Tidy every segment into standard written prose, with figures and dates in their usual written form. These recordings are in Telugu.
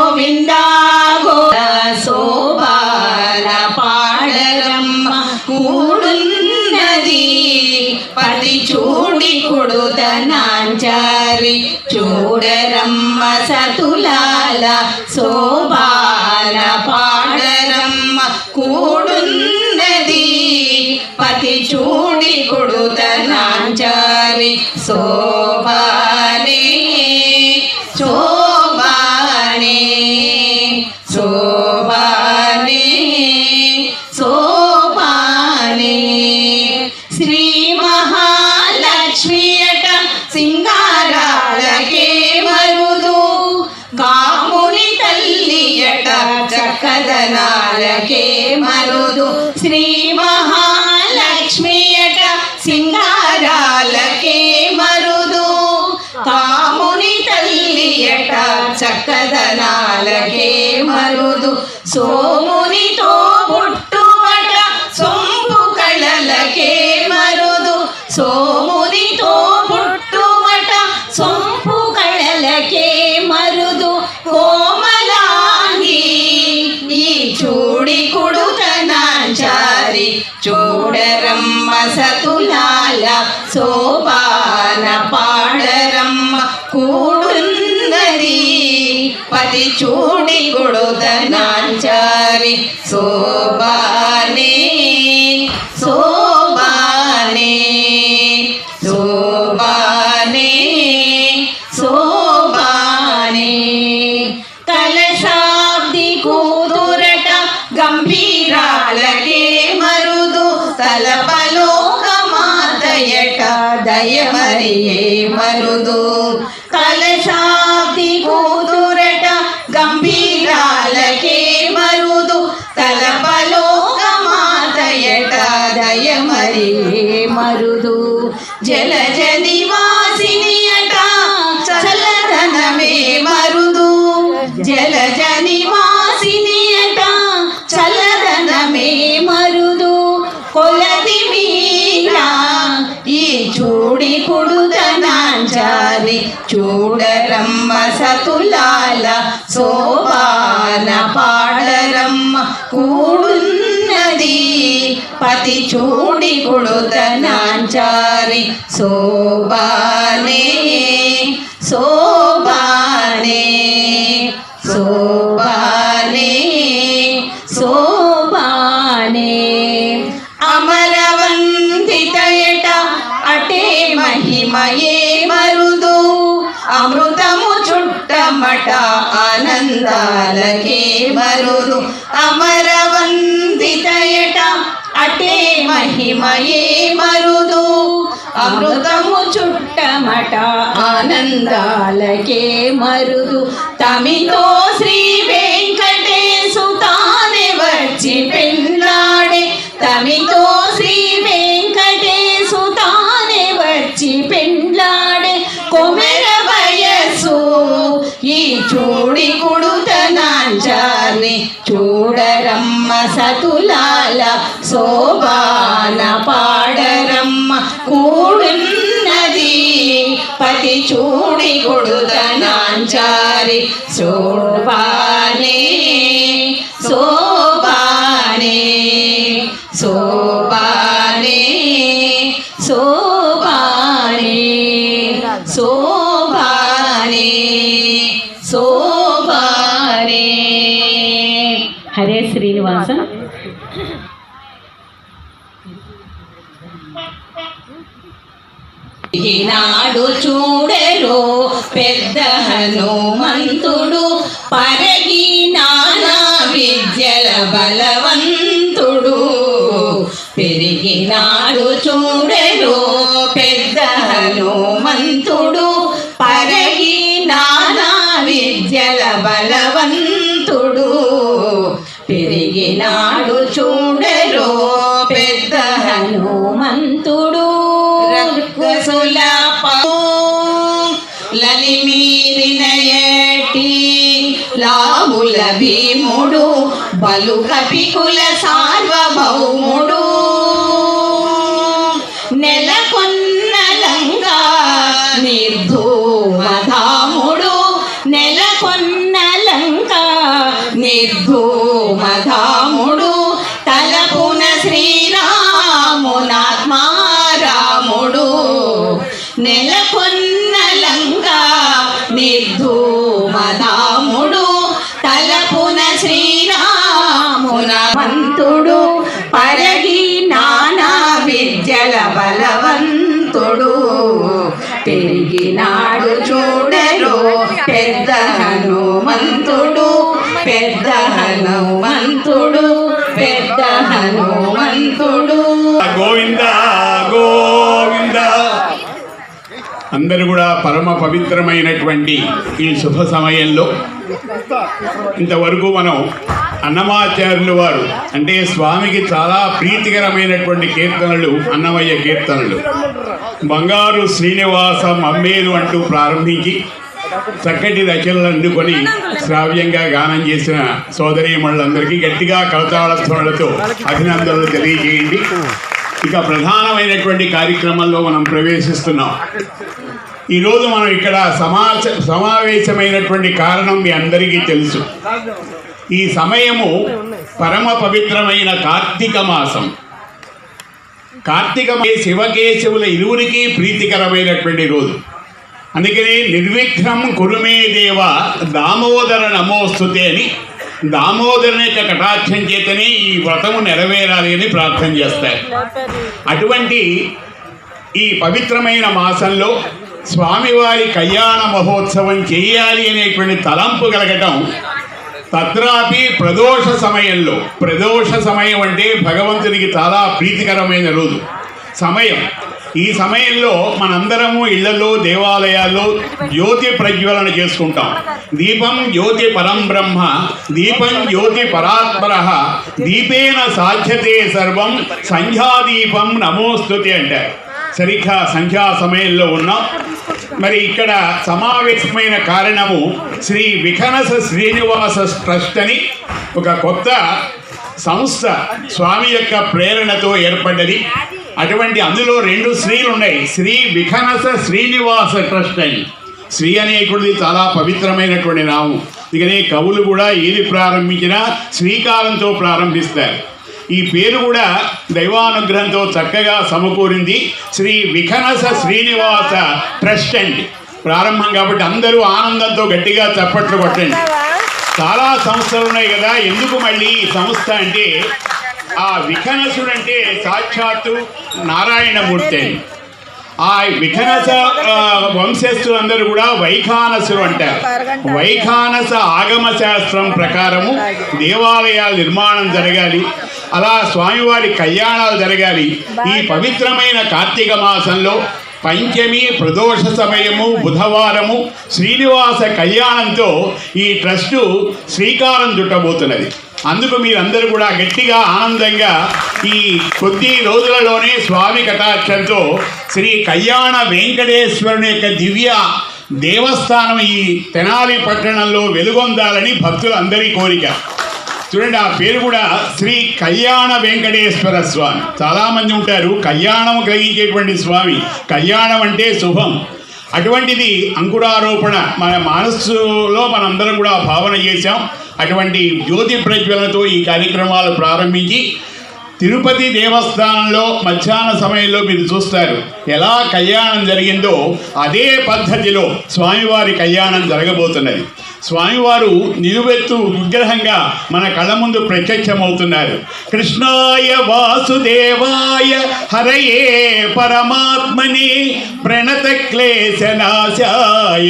గోవిందా శోభాల పాడరమ్మ కూడున్నది పతి చూడి కొడుతనాంచారి చూడరమ్మ సతులాల శోభాల పాడరమ్మ కూడున్నది పతి చూడి కొడుతనాంచారి శోభానే శోభానే శోభానే శోభానే శ్రీ మహాలక్ష్మియట సింగారాలకే మరుదు కాముని తల్లియట చక్కదనాలకే మరుదు శ్రీ మహాలక్ష్మియట సింగారాలకే మరుదు కాముని తల్లియట చక్కదనాలకే మరుదు సోమునితో పుట్టుబట సొంపు కళలకే మరుదు సోమునితో పుట్టుబట సొంపు కళలకే మరుదు కోమలాంగి ఈ చూడి కుడుతనాంచారి చూడరమ్మ సతులాల శోభాన పాడరమ్మ కూడున్నది పతి చూడి కొడుతనాంచారి శోభానే శోభానే శోభానే శోభానే కలశాబ్ది కూతురట గంభీరాలకే మరుదు తలపలోక మాతయట దయమరియే మరుదు కలశాబ్ది కూతురట గంభీరాలకే మరుదు తలపలోక మాతయట దయమరియే మరుదు జలజ నివాసిని అట చల్లదనమే మరుదు జలజ నివాసిని అట చల్లదనమే మరుదు కొలది మీరా ఈ చూడి కుడుతనాంచారి చూడరమ్మ సతులాల శోభాన పాడరమ్మ కూడున్నది పతి చూడి కొడుతనాంచారి శోభానే శోభానే శోభానే శోభానే అమరవంతితయట అటే మహిమయే మరుదు అమృతము చుట్టమట ఆనందాలకే మరుదు అమరవంతితయట అటే మహిమయే మరుదు అమృతము చుట్టమట ఆనందాలకే మరుదు తమితో శ్రీ వెంకటేశు తానే వచ్చి పెళ్ళాడే తమితో శ్రీ వెంకటేశు తానే వచ్చి పెళ్ళాడే కొమెర వయస్సు ఈ చూడి కుడుతనాంచారి చూడరమ్మ సతులాల శోభాన పాడరమ్మ కూడున్నది పతి చూడి కొడుతనాంచారి శోభానే శోభానే శోభానే శోభానే శోభానే శోభానే హరే శ్రీనివాస ఈనాడు చూడెరో పెద్ద హనుమంతుడు పరగి నానా విద్యల బలవంతుడు పెరిగినాడు చూడెరో పెద్ద హనుమంతుడు పరగి నానా విద్యల బలవంతుడు పెరిగినాడు చూడెరో పెద్ద హనుమంతుడు రఘుసుల లలిమీరిన ఏటి లాముల భీముడు బలు కపికుల సార్వభౌముడు నెలకొన్న లంగా నిర్ధూమధాముడు నెలకొన్న లంకా నిర్ధూమధాముడు తలపున శ్రీరామునాత్మారాముడు నెలకొన్న లంకా నిర్ధూమధాముడు తలపున శ్రీరామునవంతుడు పరగి నానా విద్యల బలవంతుడు పెరిగినాడు చూడరు పెద్ద హనుమంతుడు పెద్ద హనుమంతుడు పెద్ద హనుమంతుడు. గోవింద గోవింద. అందరూ కూడా పరమ పవిత్రమైనటువంటి ఈ శుభ సమయంలో ఇంతవరకు మనం అన్నమాచార్యులు వారు అంటే స్వామికి చాలా ప్రీతికరమైనటువంటి కీర్తనలు అన్నమయ్య కీర్తనలు బంగారు శ్రీనివాస మమ్మేలు అంటూ ప్రారంభించి చక్కటి రచనలు అందుకొని శ్రావ్యంగా గానం చేసిన సోదరీమణులందరికీ గట్టిగా కరతాళధ్వనులతో అభినందనలు తెలియజేయండి. ఇక ప్రధానమైనటువంటి కార్యక్రమంలో మనం ప్రవేశిస్తున్నాం. ఈరోజు మనం ఇక్కడ సమావేశమైనటువంటి కారణం మీ అందరికీ తెలుసు. ఈ సమయము పరమ పవిత్రమైన కార్తీక మాసం. కార్తీక శివకేశవుల ఇరువురికి ప్రీతికరమైనటువంటి రోజు. అందుకని నిర్విఘ్నం కురుమే దేవ దామోదర నమోస్తుతే అని దామోదరుని యొక్క కటాక్షం చేతనే ఈ వ్రతము నెరవేరాలి అని ప్రార్థన చేస్తారు. అటువంటి ఈ పవిత్రమైన మాసంలో స్వామివారి కళ్యాణ మహోత్సవం చేయాలి అనేటువంటి తలంపు కలగటం, తత్రాపి ప్రదోష సమయంలో, ప్రదోష సమయం అంటే భగవంతునికి చాలా ప్రీతికరమైన రోజు సమయం. ఈ సమయంలో మనందరము ఇళ్లలో దేవాలయాల్లో జ్యోతి ప్రజ్వలన చేసుకుంటాం. దీపం జ్యోతి పరం బ్రహ్మ దీపం జ్యోతి పరాత్పర దీపేన సాధ్యతే సర్వం సంధ్యాదీపం నమోస్తుతే అంటారు. సరిగ్గా సంధ్యా సమయంలో ఉన్నాం. మరి ఇక్కడ సమావేశమైన కారణము శ్రీ విఖనస శ్రీనివాస ట్రస్ట్ అని ఒక కొత్త సంస్థ స్వామి యొక్క ప్రేరణతో ఏర్పడ్డది. అటువంటి అందులో 2 శ్రీలు ఉన్నాయి. శ్రీ విఖనస శ్రీనివాస ట్రస్ట్ అని. శ్రీ అనేటువంటిది చాలా పవిత్రమైనటువంటి నామం. అందుకనే కవులు కూడా ఏది ప్రారంభించినా శ్రీకారంతో ప్రారంభిస్తారు. ఈ పేరు కూడా దైవానుగ్రహంతో చక్కగా సమకూరింది. శ్రీ విఖనస శ్రీనివాస ట్రస్ట్ అండి ప్రారంభం. కాబట్టి అందరూ ఆనందంతో గట్టిగా చప్పట్లు కొట్టండి. చాలా సంస్థలు ఉన్నాయి కదా, ఎందుకు మళ్ళీ ఈ సంస్థ అంటే ఆ విఖనసుడు అంటే సాక్షాత్తు నారాయణమూర్తి అని. ఆ విఖనస వంశస్థులందరూ కూడా వైఖానసులు అంటారు. వైఖానస ఆగమ శాస్త్రం ప్రకారము దేవాలయాల నిర్మాణం జరగాలి, అలా స్వామివారి కళ్యాణాలు జరగాలి. ఈ పవిత్రమైన కార్తీక మాసంలో పంచమి ప్రదోష సమయము బుధవారము శ్రీనివాస కళ్యాణంతో ఈ ట్రస్టు శ్రీకారం చుట్టబోతున్నది. అందుకు మీరందరూ కూడా గట్టిగా ఆనందంగా ఈ కొద్ది రోజులలోనే స్వామి కటాక్షంతో శ్రీ కళ్యాణ వెంకటేశ్వరుని యొక్క దివ్య దేవస్థానం ఈ తెనాలి పట్టణంలో వెలుగొందాలని భక్తులందరి కోరిక. చూడండి, ఆ పేరు కూడా శ్రీ కళ్యాణ వెంకటేశ్వర స్వామి. చాలామంది ఉంటారు కళ్యాణం కలిగించేటువంటి స్వామి. కళ్యాణం అంటే శుభం. అటువంటిది అంకురారోపణ మన మనస్సులో మనందరం కూడా భావన చేశాం. అటువంటి జ్యోతి ప్రజ్వలనతో ఈ కార్యక్రమాలు ప్రారంభించి తిరుపతి దేవస్థానంలో మధ్యాహ్న సమయంలో మీరు చూస్తారు ఎలా కళ్యాణం జరిగిందో అదే పద్ధతిలో స్వామివారి కళ్యాణం జరగబోతున్నది. స్వామివారు నిలువెత్తు విగ్రహంగా మన కళ్ళ ముందు ప్రత్యక్షమవుతున్నారు. కృష్ణాయ వాసుదేవాయ హరయే పరమాత్మని ప్రణత క్లేశనాశాయ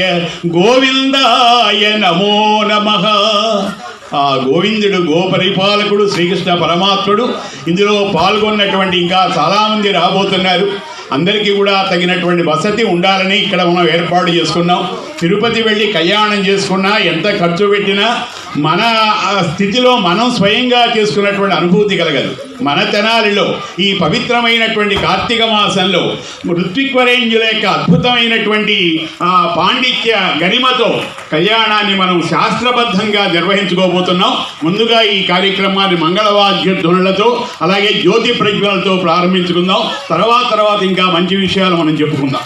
గోవిందాయ నమో నమః. ఆ గోవిందుడు గోపరిపాలకుడు శ్రీకృష్ణ పరమాత్ముడు. ఇందులో పాల్గొన్నటువంటి ఇంకా చాలామంది రాబోతున్నారు. అందరికీ కూడా తగినటువంటి వసతి ఉండాలని ఇక్కడ మనం ఏర్పాటు చేసుకున్నాం. తిరుపతి వెళ్ళి కళ్యాణం చేసుకున్నా ఎంత ఖర్చు పెట్టినా మన స్థితిలో మనం స్వయంగా చేసుకున్నటువంటి అనుభూతి కలగదు. మన తెనాలిలో ఈ పవిత్రమైనటువంటి కార్తీక మాసంలో ఋత్విక్వరేంజుల యొక్క అద్భుతమైనటువంటి పాండిత్య గరిమతో కళ్యాణాన్ని మనం శాస్త్రబద్ధంగా నిర్వహించుకోబోతున్నాం. ముందుగా ఈ కార్యక్రమాన్ని మంగళవాద్య ధ్వనులతో అలాగే జ్యోతి ప్రజ్వలతో ప్రారంభించుకుందాం. తర్వాత ఇంకా మంచి విషయాలు మనం చెప్పుకుందాం.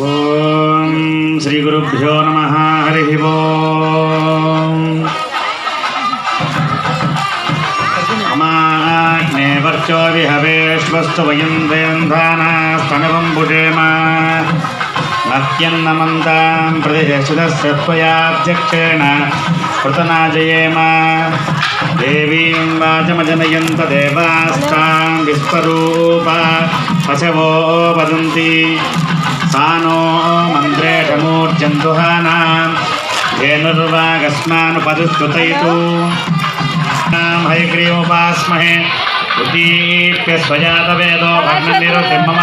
ఓం శ్రీ గురుభ్యో నమః. హరి ఓం. भक्षो विहवेश्वस्तु वयं वेन्धानास्तनवं भुजेम मह्यन्नमन्तां प्रतिशुधस्य त्वयाध्यक्षेण कृतनाजयेम देवीं वाचमजनयन्त देवास्तां विश्वरूपा पशवो वदन्ति सा नो मन्त्रेशमूर्जन्तुहानां धेनुर्वागस्मानुपदुस्तुतयितु हयग्रीवोपास्महे उद्दीप्य स्वजातवेदो भग्ननिरुतिर्मम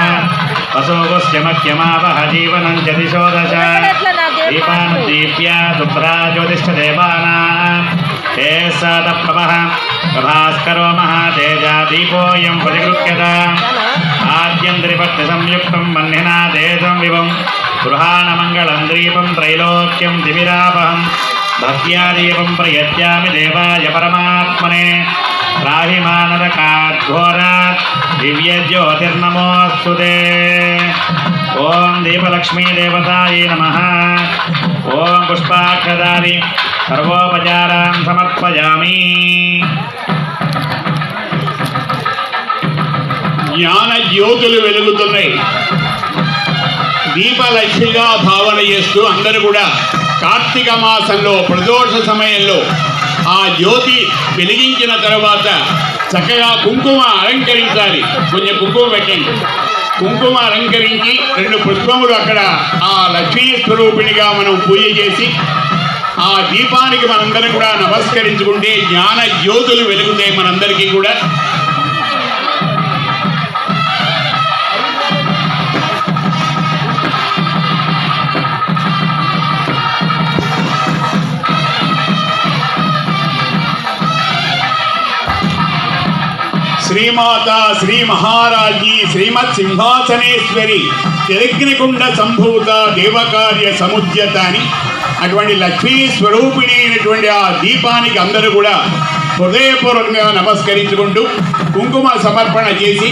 वसोगुस्य मह्यमावह जीवनं च दिशो दश दीपानुद्दीप्य शुभ्रा ज्योतिष्ठदेवानां ते सतप्रभः प्रभास्करो महातेजा दीपोऽयं परिगृह्यत आद्यन्त्रिपत्निसंयुक्तं वह्निना तेजं विभुं गृहाणमङ्गलं दीपं त्रैलोक्यं तिमिरापहं भक्त्या दीपं प्रयच्छामि देवाय परमात्मने त्राहि मानरकाद्घोरात् दिव्यज्योतिर्नमोऽस्तु ते ॐ दीपलक्ष्मी देवतायै नमः ॐ पुष्पाक्षदानि सर्वोपचारान् समर्पयामि జ్ఞాన జ్యోతులు వెలుగుతున్నాయి. దీపలక్ష్మిగా భావన చేస్తూ అందరూ కూడా కార్తీక మాసంలో ప్రదోష సమయంలో ఆ జ్యోతి వెలిగించిన తర్వాత చక్కగా కుంకుమ అలంకరించాలి. కొంచెం కుంకుమ పెట్టండి. కుంకుమ అలంకరించి 2 పుష్పములు అక్కడ ఆ లక్ష్మీ స్వరూపిణిగా మనం పూజ చేసి ఆ దీపానికి మనందరం కూడా నమస్కరించుకుంటే జ్ఞాన జ్యోతులు వెలుగుతాయి మనందరికీ కూడా. శ్రీమాత శ్రీ మహారాజీ శ్రీమత్ సింహాసనేశ్వరి తిరగ్నికుండ సంభూత దేవకార్య సముద్యత అని అటువంటి లక్ష్మీ స్వరూపిణి అయినటువంటి ఆ దీపానికి అందరూ కూడా హృదయపూర్వకంగా నమస్కరించుకుంటూ కుంకుమ సమర్పణ చేసి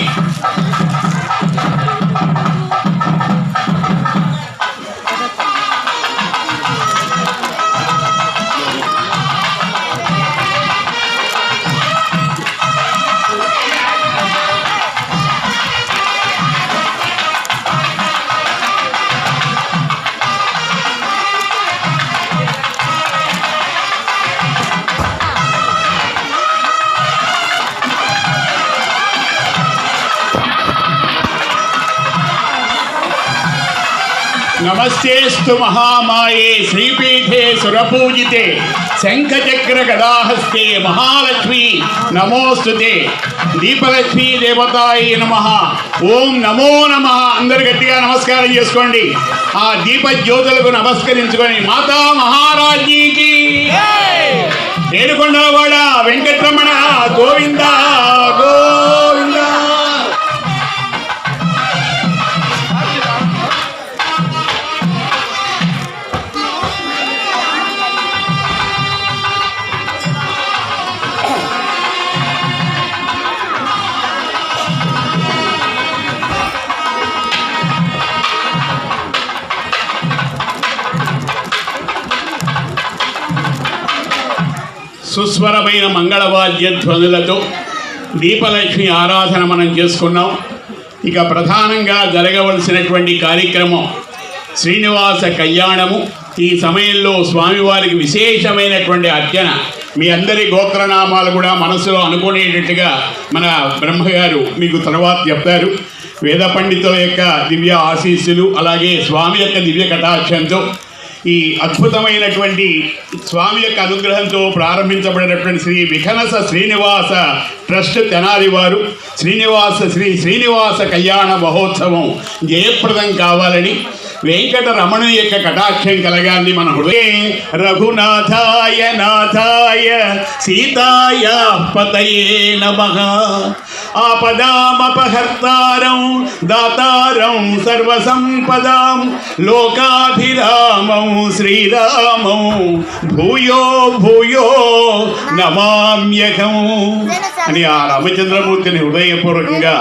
నమస్తేస్తు మహామాయే శ్రీపీఠే సురపూజితే శంఖచక్ర గదాహస్తే మహాలక్ష్మి నమోస్తుతే దీపలక్ష్మీ దేవతాయే నమః. ఓం నమో నమః. అందరు గట్టిగా నమస్కారం చేసుకోండి. ఆ దీప జ్యోతులకు నమస్కరించుకొని మాతా మహారాజ్ఞీకి ఏడుకొండలవాడ వెంకటరమణ గోవింద గోవింద. సుస్వరమైన మంగళవాద్య ధ్వనులతో దీపలక్ష్మి ఆరాధన మనం చేసుకున్నాం. ఇక ప్రధానంగా జరగవలసినటువంటి కార్యక్రమం శ్రీనివాస కళ్యాణము. ఈ సమయంలో స్వామివారికి విశేషమైనటువంటి అర్చన. మీ అందరి గోత్రనామాలు కూడా మనసులో అనుకునేటట్టుగా మన బ్రహ్మగారు మీకు తర్వాత చెప్తారు. వేద పండితుల యొక్క దివ్య ఆశీస్సులు అలాగే స్వామి యొక్క దివ్య కటాక్షంతో ఈ అద్భుతమైనటువంటి స్వామి యొక్క అనుగ్రహంతో ప్రారంభించబడినటువంటి శ్రీ విఘనస శ్రీనివాస ట్రస్ట్ తెనాలి వారు శ్రీనివాస కళ్యాణ మహోత్సవం జయప్రదం కావాలని వెంకటరమణ యొక్క కటాక్షం కలగాన్ని మన హృదయ రఘునాథాయ నాథాయ సీతాయ పతయే నమః. ఆపదామపహర్తారం దాతారం సర్వసంపదాం లోకాభిరామం శ్రీరామం భూయో భూయో నమామ్యహం అని ఆ రామచంద్రమూర్తిని హృదయపూర్వకంగా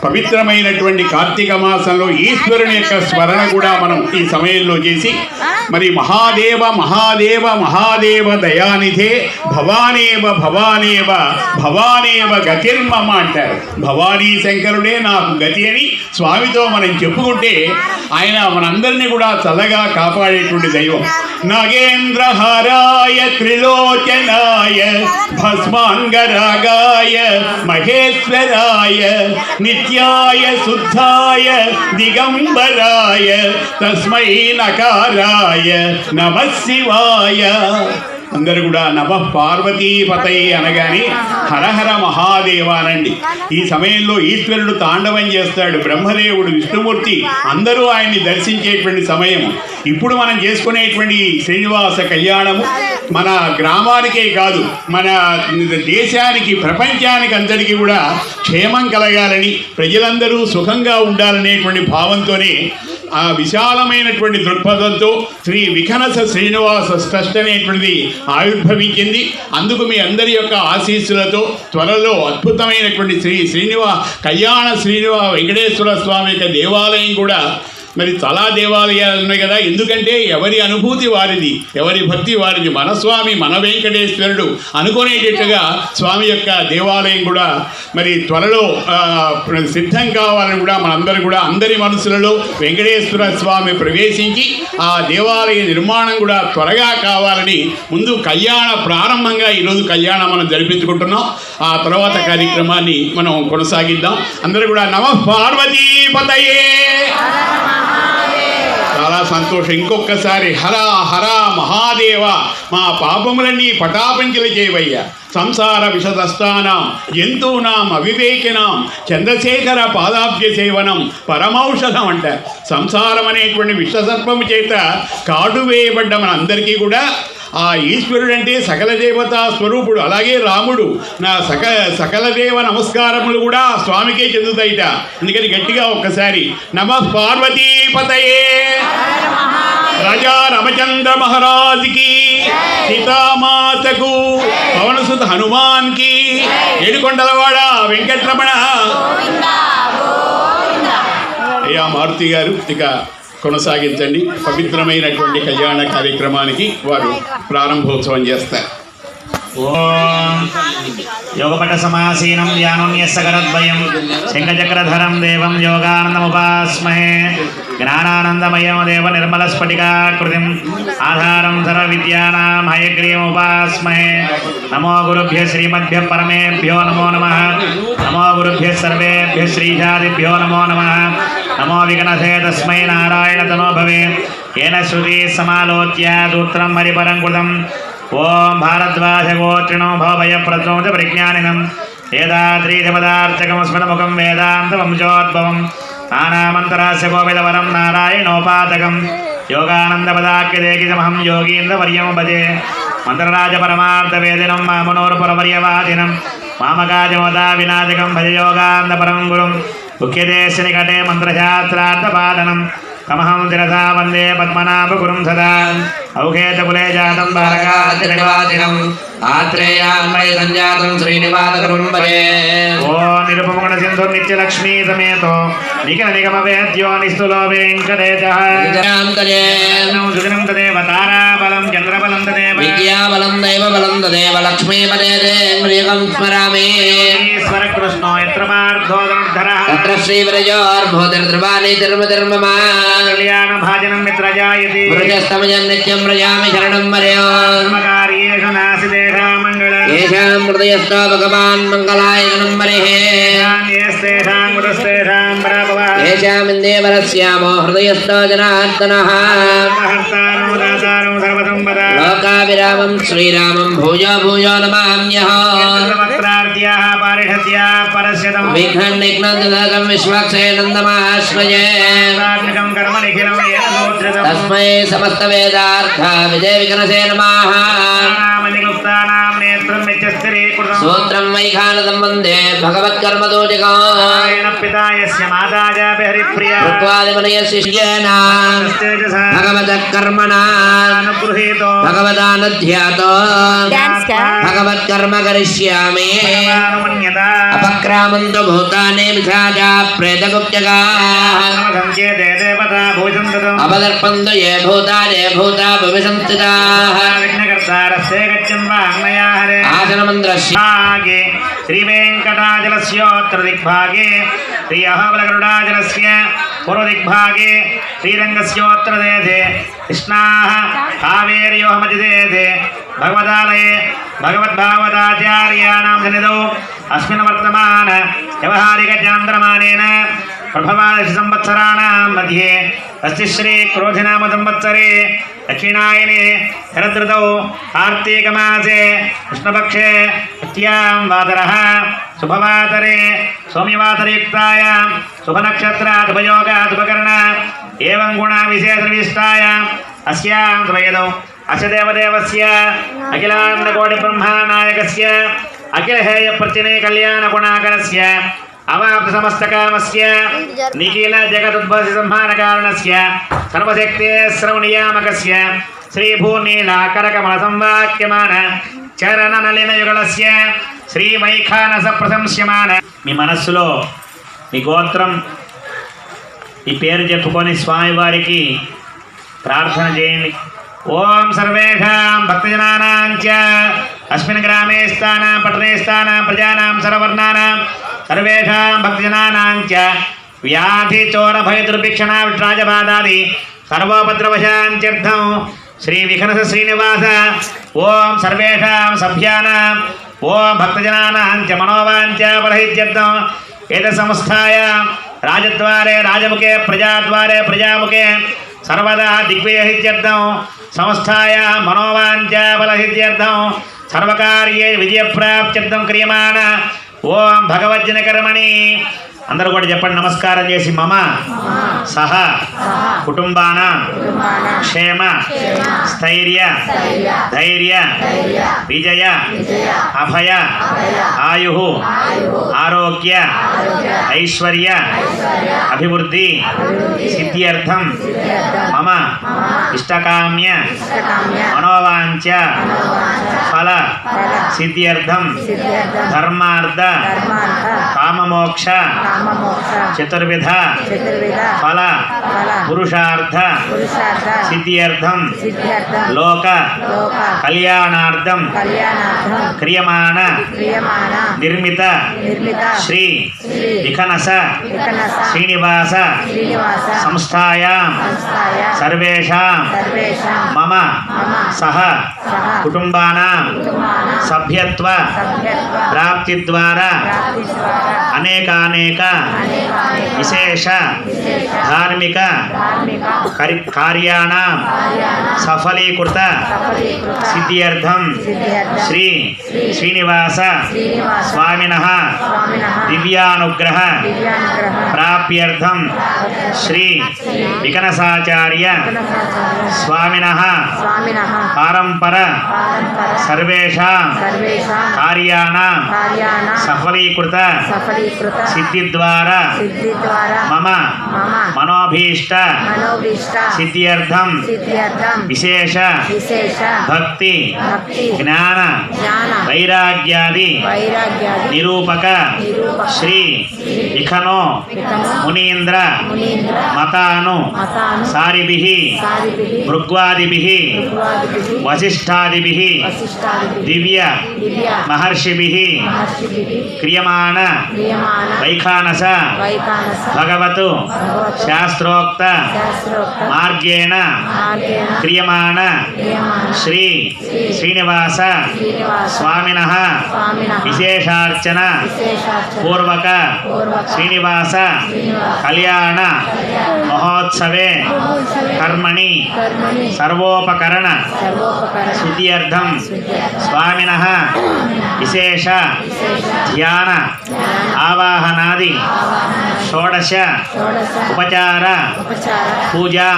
పవిత్రమైనటువంటి కార్తీక మాసంలో ఈశ్వరుని యొక్క స్మరణ కూడా మనం ఈ సమయంలో చేసి మరి మహాదేవ మహాదేవ మహాదేవ దయానిధే భవానేవ భవానేవ భవానేవ గతిర్మమ అంటారు. భవానీ శంకరుడే నాకు గతి అని స్వామితో మనం చెప్పుకుంటే ఆయన మనందరినీ కూడా చల్లగా కాపాడేటువంటి దైవం. నాగేంద్రహారాయ త్రిలోచనాయ భస్మాంగరాగాయ మహేశ్వరాయ నిత్యాయ శుద్ధాయ దిగంబరాయ తస్మై నకారాయ నమః శివాయ. అందరూ కూడా నమః పార్వతీపతయే అనగానే హరహర మహాదేవ అనండి. ఈ సమయంలో ఈశ్వరుడు తాండవం చేస్తాడు. బ్రహ్మదేవుడు, విష్ణుమూర్తి అందరూ ఆయన్ని దర్శించేటువంటి సమయం. ఇప్పుడు మనం చేసుకునేటువంటి శ్రీనివాస కళ్యాణము మన గ్రామానికే కాదు, మన దేశానికి, ప్రపంచానికి అందరికీ కూడా క్షేమం కలగాలని, ప్రజలందరూ సుఖంగా ఉండాలనేటువంటి భావంతోనే ఆ విశాలమైనటువంటి దృక్పథంతో శ్రీ వికనస శ్రీనివాస ట్రస్ట్ అనేటువంటిది ఆవిర్భవించింది. అందుకు మీ అందరి యొక్క ఆశీస్సులతో త్వరలో అద్భుతమైనటువంటి కళ్యాణ శ్రీనివాస వెంకటేశ్వర స్వామి యొక్క దేవాలయం కూడా, మరి చాలా దేవాలయాలు ఉన్నాయి కదా, ఎందుకంటే ఎవరి అనుభూతి వారిది, ఎవరి భక్తి వారిది. మన స్వామి మన వెంకటేశ్వరుడు అనుకునేటట్టుగా స్వామి యొక్క దేవాలయం కూడా మరి త్వరలో సిద్ధం కావాలని కూడా మనందరూ కూడా అందరి మనసులలో వెంకటేశ్వర స్వామి ప్రవేశించి ఆ దేవాలయ నిర్మాణం కూడా త్వరగా కావాలని ముందు కళ్యాణ ప్రారంభంగా ఈరోజు కళ్యాణం మనం జరిపించుకుంటున్నాం. ఆ తర్వాత కార్యక్రమాన్ని మనం కొనసాగిద్దాం. అందరూ కూడా నమః పార్వతీపతయే. చాలా సంతోషం. ఇంకొకసారి హర హర మహాదేవ, మా పాపములన్నీ పటాపంచలు చేయవయ్యా. సంసార విషదస్థానం జంతువునాం అవివేకినాం చంద్రశేఖర పాదాబ్జ సేవనం పరమౌషధం అంటారు. సంసారం అనేటువంటి విషసర్పము చేత కాటు వేయబడ్డ మన అందరికీ కూడా ఆ ఈశ్వరుడు అంటే సకల దేవతా స్వరూపుడు. అలాగే రాముడు నా సకల దేవ నమస్కారములు కూడా స్వామికే చెందుతాయిట. అందుకని గట్టిగా ఒక్కసారి నమః పార్వతీపతయే. రాజా రామచంద్ర మహారాజ్కి, సీతామాతకు, పవనసుత హనుమాన్కి, ఏడుకొండలవాడ వెంకటరమణ. అయ్యా మారుతి గారు ఇక కొనసాగించండి. పవిత్రమైనటువంటి కళ్యాణ కార్యక్రమానికి వారు ప్రారంభోత్సవం చేస్తారు. ఓం యోగపట సమాసీనం ధ్యానోన్యస్సకరద్వయం శంఖచక్రధరం దేవం యోగానందముపాస్మహే. జ్ఞానానందమయం దేవ నిర్మలస్ఫటికాకృతిం ఆధారం సర్వవిద్యానాం హయగ్రీవముపాస్మహే. నమో గురుభ్యః శ్రీమద్భ్యః పరమేభ్యో నమో నమః. నమో గురుభ్యః సర్వేభ్యః శ్రీజాతిభ్యో నమో నమః. నమో విఘ్నసే తస్మై నారాయణ తనో భవే. येन श्रुति समालोच्य सूत्रं हरिपरं कृतम्. ओम भारद्वाज गोत्रिणो भवभयप्रदो च प्रज्ञानिनं वेदाद्रीजपदार्चकं स्मृतमुखं वेदान्तवंशोद्भवं नानामन्तरास्य गोविदवरं नारायणोपातकं योगानन्दपदाख्यदेकितमहं योगीन्द्रवर्यं भजे. मन्त्रराजपरमार्थवेदिनं मामनोर्परवर्यवादिनं मामकाजमदा विनाशकं भज योगानन्दपरं गुरुं. मुख्यदेशनिकटे मन्त्रशास्त्रार्थपादनं तमहं शिरसा वन्दे पद्मनाभगुरुं सदा. औखेतकुले जातं बालकादिनं आत्रेयान्मये सञ्जातं श्रीनिवासगुरुं भजे. ओ निरुपमगुणसिन्धु नित्यलक्ष्मी समेतो निखिलनिगमवेद्यो निस्तुलो वेङ्कटेशः. सुदिनं तदेव ताराबलं चन्द्रबलं तदेव विद्याबलं दैवबलं तदेव लक्ष्मीपदेन्द्रियं स्मरामि. ईश्वर कृष्णो यत्र पार्थोदनुद्धरः तत्र श्रीव्रजोर्भूतिर्ध्रुवाणि धर्मधर्ममा कल्याणभाजनं मित्रजायते. व्रजस्तमयं नित्यं व्रजामि शरणं वरेयो. कर्मकार्येषु नासितेषां मङ्गलं येषां हृदयस्थो भगवान् मङ्गलाय गणं वरेः. येषां गुरुस्तेषां पराभवः येषामिन्देवरस्यामो हृदयस्थो जनार्दनः. हर्तारं दातारं सर्वसम्पदा लोकाभिरामं श्रीरामं भूयो भूयो नमाम्यहम्. वक्त्रार्त्याः पारिषद्याः परस्यतं विघ्ननिघ्नन्दकं विश्वक्षयनन्दमाश्रये. सात्विकं कर्म निखिलं येन सोत्रितं तस्मै समस्तवेदार्थ विजय विघ्नसे नमः. नामनिगुप्तानां नेत्रं मिच्छस्तिरीकृतं स्तोत्रं वैखानदं वन्दे भगवत्कर्मदोजका पिता यस्य माता च हरिप्रिया ऋत्वादिमनयशिष्येन भगवतः कर्मणा अनुगृहीतो भगवदानध्यातो भगवत्कर्म करिष्यामि अपक्रामन्तु भूतानि पिशाचा प्रेतगुप्तकाः अपदर्पन्तु ये भूतानि भूता भविसंस्थिताः आसनमन्त्रस्य श्रीवेङ्कटाचलस्योत्तर दिग्भागे श्री अहबलगरुडाचलस्य पूर्वदिग्भागे श्रीरङ्गस्योत्तरदेशे कृष्णाः कावेर्योः मध्यदेशे भगवदालये भगवद्भागवताचार्याणां सन्निधौ अस्मिन् वर्तमान व्यवहारिकचान्द्रमानेन प्रभवादश संवत्सराणां मध्ये अस्ति श्री क्रोधिनाम संवत्सरे दक्षिणायने शरदृतौ कार्तीकमासे कृष्णपक्षे तृतीयां वासरः शुभवासरे सौम्यवासरयुक्तायां शुभनक्षत्रादुपयोग एवं गुणविशेषविशिष्टायाम् अस्यां द्वयदौ अस्य देवदेवस्य अखिलाण्डकोटिब्रह्माण्डनायकस्य अखिलहेयप्रचिने कल्याणगुणाकरस्य अवाप्तसमस्तकामस्य निखिल जगदुद्भवस्य संहारकारणस्य सर्वशक्ते सर्वनियामकस्य श्रीभूनीलाकरकमलसंवाक्यमान चरणनलिनयुगलस्य శ్రీవైఖానస మీ మనస్సులో మీ గోత్రం మీ పేరు చెప్పుకొని స్వామివారికి ప్రార్థన చేయండి. ఓం సర్వేషాం భక్తజనానాం చ అస్మిన్ గ్రామే స్థానాం పట్టణే స్థానాం ప్రజానాం సర్వవర్ణానాం సర్వేషాం భక్తజనానాం చ వ్యాధి చోర భయ దుర్భిక్షణ విట్రాజబాధాది సర్వోపద్రవశాంత్యర్థం శ్రీ విఘ్నస శ్రీనివాస ఓం సర్వేషాం సభ్యానాం ఓం భక్తజనానాం చ మనోవాంఛ ఫలహిత్యర్థం ఏతత్సంస్థాయ రాజద్వారే రాజముఖే ప్రజాద్వారే ప్రజాముఖే సర్వదా దిగ్విజయహిత్యర్థం సంస్థాయ మనోవాంఛ ఫలహిత్యర్థం సర్వకార్యే విజయప్రాప్త్యర్థం క్రియమాణ ఓం భగవజ్జనకర్మణి. అందరూ కూడా చెప్పండి, నమస్కారం చేసి మమ సహ కుటుంబాన క్షేమ స్థైర్య ధైర్య విజయ అభయ ఆయు ఆరోగ్య ఐశ్వర్య అభివృద్ధి సిద్ధ్యర్థం మమ ఇష్టకామ్య మనోవాంఛ ఫల సిద్ధ్యర్థం ధర్మార్థ కామమోక్ష చతుర్విధ ఫల పురుషార్థ సిద్ధ్యర్థం లోక కళ్యాణార్థం క్రియమాణ నిర్మిత శ్రీ విఘ్నస శ్రీనివాస సంస్థాయాం సర్వేషాం మమ సహ కుటుంబానాం సభ్యత్వ ప్రాప్తి ద్వారా అనేకానేక విశేష ధార్మిక కార్యాణం సఫలీకృత సిద్ధ్యర్థం శ్రీ శ్రీనివాస స్వామినః దివ్యానుగ్రహ ప్రాప్త్యర్థం శ్రీ విఘ్నసాచార్య స్వామినః పారంపర సర్వేషాం కార్యాణం సఫలీకృత సిద్ధి ద్వారా మమ మనోభీష్ట సిద్ధ్యర్థం విశేష భక్తి జ్ఞాన వైరాగ్యాది నిరూపక శ్రీ విఖనో మునీంద్ర మతాను సారిభిః భృగ్వాదిభిః వశిష్ఠాదిభిః దివ్య మహర్షిభిః క్రియమాణ వైఖానస భగవతు శాస్త్రోక్త మార్గేణ క్రియమాణ శ్రీ శ్రీనివాస స్వామినః విశేషార్చన పూర్వక శ్రీనివాస కళ్యాణ మహోత్సవే కర్మణి సర్వోపకరణ శుద్ధ్యర్థం స్వామినః విశేష ధ్యాన ఆవాహనాది షోడశ ఉపచార పూజా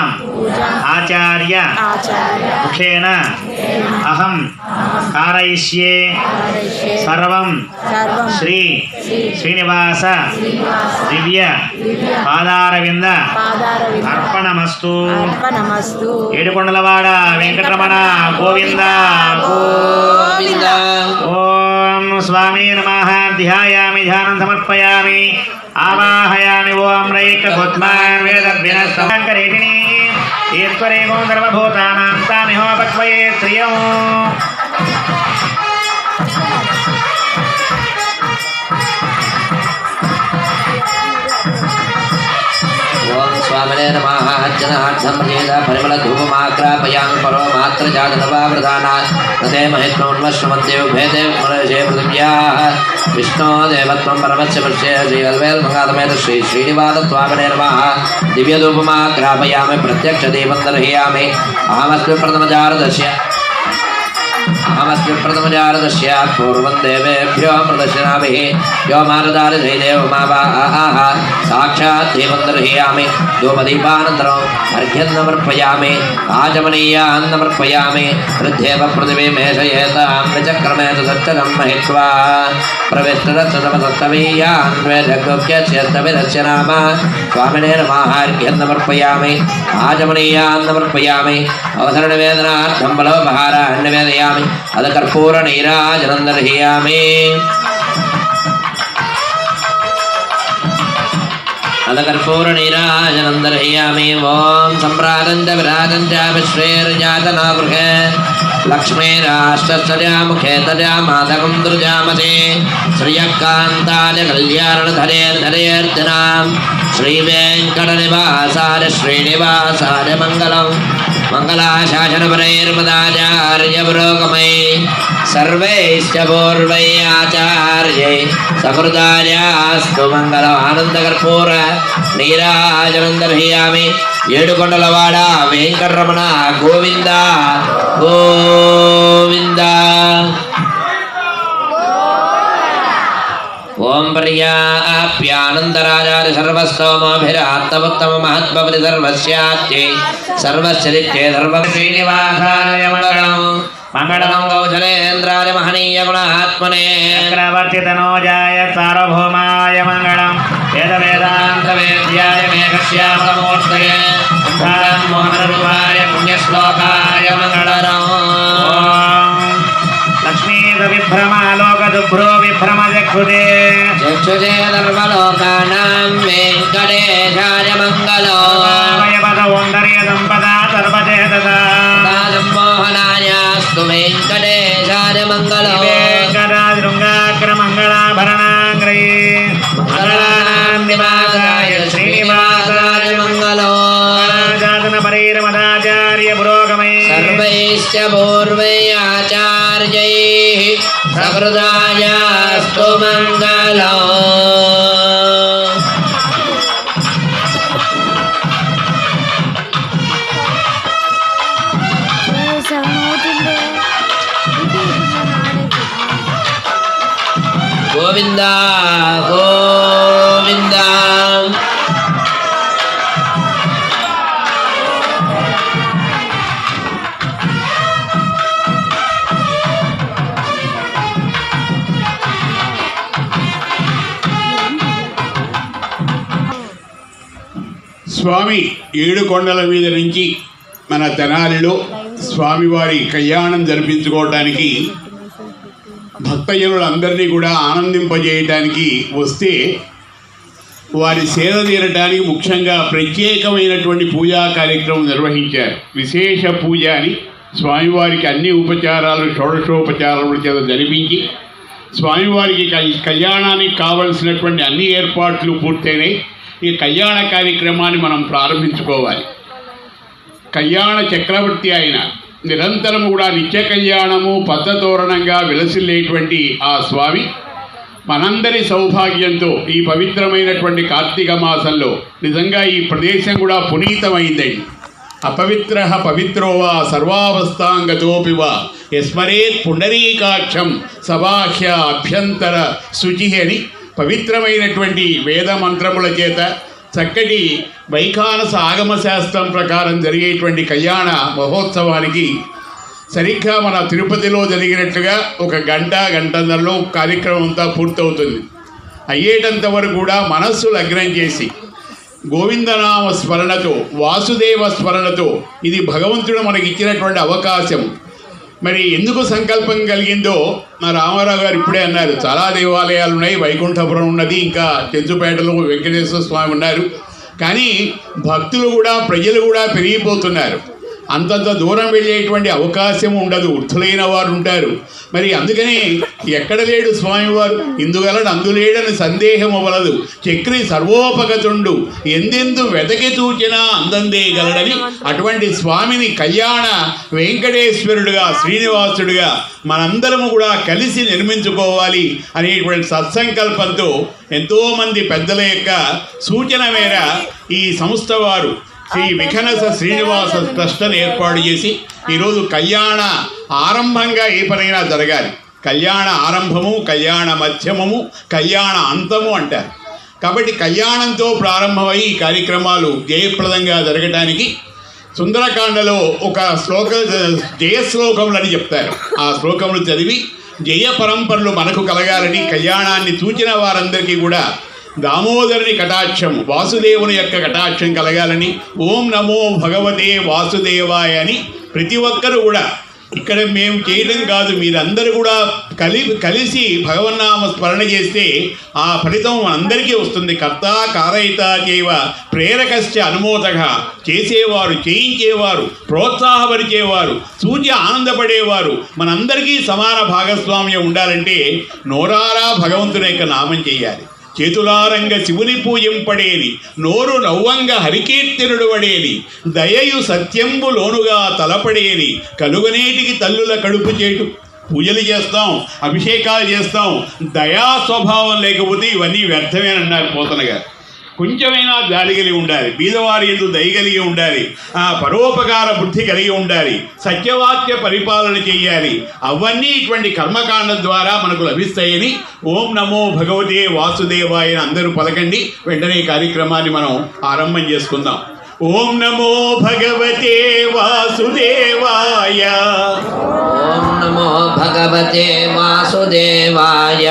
ఆచార్య ముఖేన అహం కారయిష్యే సర్వం శ్రీ శ్రీనివాస దివ్య పాదారవింద అర్పణమస్తు. ఏడుకొండలవాడ వెంకటరమణ గోవింద గోవింద. ఓం స్వామి నమః. ధ్యాయామి ధ్యానం సమర్పయామి ఆవాహయామి. ఓం రైకభూత్మాన్ వేదభ్యనస్తకంకరేటిని ఈశ్వరేగో సర్వభూతానాం తామిహోపక్వయే శ్రియం. ఓం స్వామినే నమః. అర్చనార్థం ప్రజేత పరిమళ ధూపమాగ్రాపయామి. పరో మాత్ర జాతనవావృధానాత్ నతే మహిత్వన్వశ్రమంతే ఉభయతే మనసే పృథివ్యాః. విష్ణో దేవత్వం పరమస్య పశ్య శ్రీగల్వేల్మంగాతమేత శ్రీ శ్రీనివాస స్వామినే నమః. దివ్యధూపమాగ్రాపయామి. ప్రత్యక్ష దీపం దర్శయామి. అహమస్మి ప్రథమజారదస్య పూర్వం దేవేభ్యో ప్రదర్శనాభిః यो मानदारिधैदेवमावाह साक्षात् देवं दर्शयामि. धूमदीपानन्तरम् अर्घ्यं समर्पयामि. आचमनीयान् समर्पयामि. वृद्धेव पृथिवी मेषयेतां विचक्रमे तदच्चलं महित्वा प्रविष्टरत्तमदत्तवीयान् द्वेषगोप्यस्यस्तविरस्य नाम स्वामिने नमः. अर्घ्यं समर्पयामि. आचमनीयान् समर्पयामि. अवसरनिवेदनार्थं बलोपहारान् निवेदयामि. अदकर्पूरनीराजनं दर्शयामि. अदकर्पूरनीराजनं दर्शयामि. ॐ सम्प्रातं च विराजं च विश्वेर्जातनागृहे लक्ष्मीराष्ट्रस्तजा मुखे तजा मातकं दुर्जामते श्रियकान्ताय कल्याणधरेर्धरेऽर्चनां श्रीवेङ्कटनिवासाय श्रीनिवासाय मङ्गलम्. मङ्गलाशासनपरैर्मदाचार्यपुरोगमै सर्वैश्च पूर्वै आचार्यै सकृदायास्तु मङ्गलम्. आनन्दकर्पूर नीराजनं दर्शयामि. ఏడుకొండలవాడ వెంకటరమణ గోవింద గోవింద. ఓం పర్యాప్యానందరాజాది సర్వస్తోమభిరాత్తముత్తమ మహత్మపతి సర్వస్యాత్యై సర్వశ్చరిత్రే సర్వ శ్రీనివాసాయ మంగళం. మంగళం కౌశలేంద్రాయ మహనీయ గుణాత్మనే చక్రవర్తితనోజాయ సార్వభౌమాయ మంగళం. వేదవేదాంతవేద్యాయ మేఘశ్యామలమూర్తయే మోహనరూపాయ పుణ్యశ్లోకాయ మంగళం. లక్ష్మీవిభ్రమాలోకదుభ్రో విభ్రమజక్షుదే చక్షుషే సర్వలోకానాం వెంకటేశాయ మంగళం. సంపదా సర్వచేతసా మోహనాయాస్తు వెంకటేశాయ మంగళం. వెంకటాద్రుంగాగ్రమంగళాభరణాంగ్రై మంగళానందిమాదాయ శ్రీనివాసాయ మంగళం. పరైర్మదాచార్య పురోగమై సర్వైశ్చ పూర్వై ఆచార్యైః సకృదాయాస్తు మంగళం. గోవింద గోవింద. స్వామి ఏడుకొండల మీద నుంచి మన తెనాలిలో స్వామివారి కళ్యాణం జరిపించుకోవటానికి భక్తజనులందరినీ కూడా ఆనందింపజేయటానికి వస్తే వారి సేవ తీరటానికి ముఖ్యంగా ప్రత్యేకమైనటువంటి పూజా కార్యక్రమం నిర్వహించారు. విశేష పూజ అని స్వామివారికి అన్ని ఉపచారాలు షోడశోపచారముల చేత జరిపించి స్వామివారికి కళ్యాణానికి కావలసినటువంటి అన్ని ఏర్పాట్లు పూర్తయినాయి. ఈ కళ్యాణ కార్యక్రమాన్ని మనం ప్రారంభించుకోవాలి. కళ్యాణ చక్రవర్తి ఆయన నిరంతరం కూడా నిత్య కళ్యాణము పద్ధతోరణంగా విలసిల్లేటువంటి ఆ స్వామి మనందరి సౌభాగ్యంతో ఈ పవిత్రమైనటువంటి కార్తీక మాసంలో నిజంగా ఈ ప్రదేశం కూడా పునీతమైందండి. అపవిత్ర పవిత్రో వా సర్వావస్థాంగతోపి వా యస్మరేత్ పుండరీకాక్షం సబాహ్య అభ్యంతర శుచి అని పవిత్రమైనటువంటి వేద మంత్రముల చేత చక్కటి వైఖానస ఆగమ శాస్త్రం ప్రకారం జరిగేటువంటి కళ్యాణ మహోత్సవానికి సరిగ్గా మన తిరుపతిలో జరిగినట్టుగా ఒక గంటన్నరలో కార్యక్రమం అంతా పూర్తవుతుంది. అయ్యేటంత వరకు కూడా మనస్సు లగ్నం చేసి గోవిందనామ స్మరణతో, వాసుదేవ స్మరణతో, ఇది భగవంతుడు మనకి ఇచ్చినటువంటి అవకాశం. మరి ఎందుకు సంకల్పం కలిగిందో మా రామారావు గారు ఇప్పుడే అన్నారు. చాలా దేవాలయాలు ఉన్నాయి, వైకుంఠపురం ఉన్నది, ఇంకా చెంచుపేటలో వెంకటేశ్వర స్వామి ఉన్నారు. కానీ భక్తులు కూడా, ప్రజలు కూడా పెరిగిపోతున్నారు. అంతంత దూరం వెళ్ళేటువంటి అవకాశం ఉండదు, వృద్ధులైన వారు ఉంటారు. మరి అందుకని ఎక్కడ లేడు స్వామివారు, ఇందుగలడు అందులేడని సందేహం అవ్వలదు. చక్రి సర్వోపగతుండు ఎందెందు వెతకి చూచినా అందందే గలడని అటువంటి స్వామిని కళ్యాణ వెంకటేశ్వరుడుగా, శ్రీనివాసుడుగా మనందరము కూడా కలిసి నిర్మించుకోవాలి అనేటువంటి సత్సంకల్పంతో ఎంతోమంది పెద్దల యొక్క సూచన మేర ఈ సంస్థ వారు శ్రీ విఘనస శ్రీనివాస ట్రస్ట్ని ఏర్పాటు చేసి ఈరోజు కళ్యాణ ఆరంభంగా ఏ పనైనా జరగాలి. కళ్యాణ ఆరంభము, కళ్యాణ మధ్యమము, కళ్యాణ అంతము అంటారు. కాబట్టి కళ్యాణంతో ప్రారంభమై ఈ కార్యక్రమాలు జయప్రదంగా జరగటానికి సుందరకాండలో ఒక జయశ్లోకములని చెప్తారు. ఆ శ్లోకములు చదివి జయ పరంపరలు మనకు కలగాలని, కళ్యాణాన్ని చూచిన వారందరికీ కూడా దామోదరుని కటాక్షం, వాసుదేవుని యొక్క కటాక్షం కలగాలని, ఓం నమో భగవతే వాసుదేవాయ అని ప్రతి ఒక్కరు కూడా ఇక్కడ మేము చేయడం కాదు, మీరందరూ కూడా కలిసి భగవన్నామ స్మరణ చేస్తే ఆ ఫలితం అందరికీ వస్తుంది. కర్త కారయిత చేవ ప్రేరకశ్చ అనుమోదక, చేసేవారు, చేయించేవారు, ప్రోత్సాహపరిచేవారు, చూచి ఆనందపడేవారు మనందరికీ సమాన భాగస్వామ్యం ఉండాలంటే నోరారా భగవంతుని యొక్క నామం చేయాలి. చేతులారంగ శివుని పూజింపడేది, నోరు నవ్వంగ హరికీర్తనుడు వడేది, దయయు సత్యంబు లోనుగా తలపడేది, కలుగనేటికి తల్లుల కడుపు చేటు. పూజలు చేస్తాం, అభిషేకాలు చేస్తాం, దయా స్వభావం లేకపోతే ఇవన్నీ వ్యర్థమేనన్నారు పోతన గారు. కొంచెమైనా జాలి కలిగి ఉండాలి, బీదవారి యందు దయ కలిగి ఉండాలి, పరోపకార బుద్ధి కలిగి ఉండాలి, సత్యవాక్య పరిపాలన చేయాలి. అవన్నీ ఇటువంటి కర్మకాండం ద్వారా మనకు లభిస్తాయని ఓం నమో భగవతే వాసుదేవాయ అందరూ పలకండి. వెంటనే కార్యక్రమాన్ని మనం ఆరంభం చేసుకుందాం. ఓం నమో భగవతే వాసుదేవాయ, ఓం నమో భగవతే వాసుదేవాయ,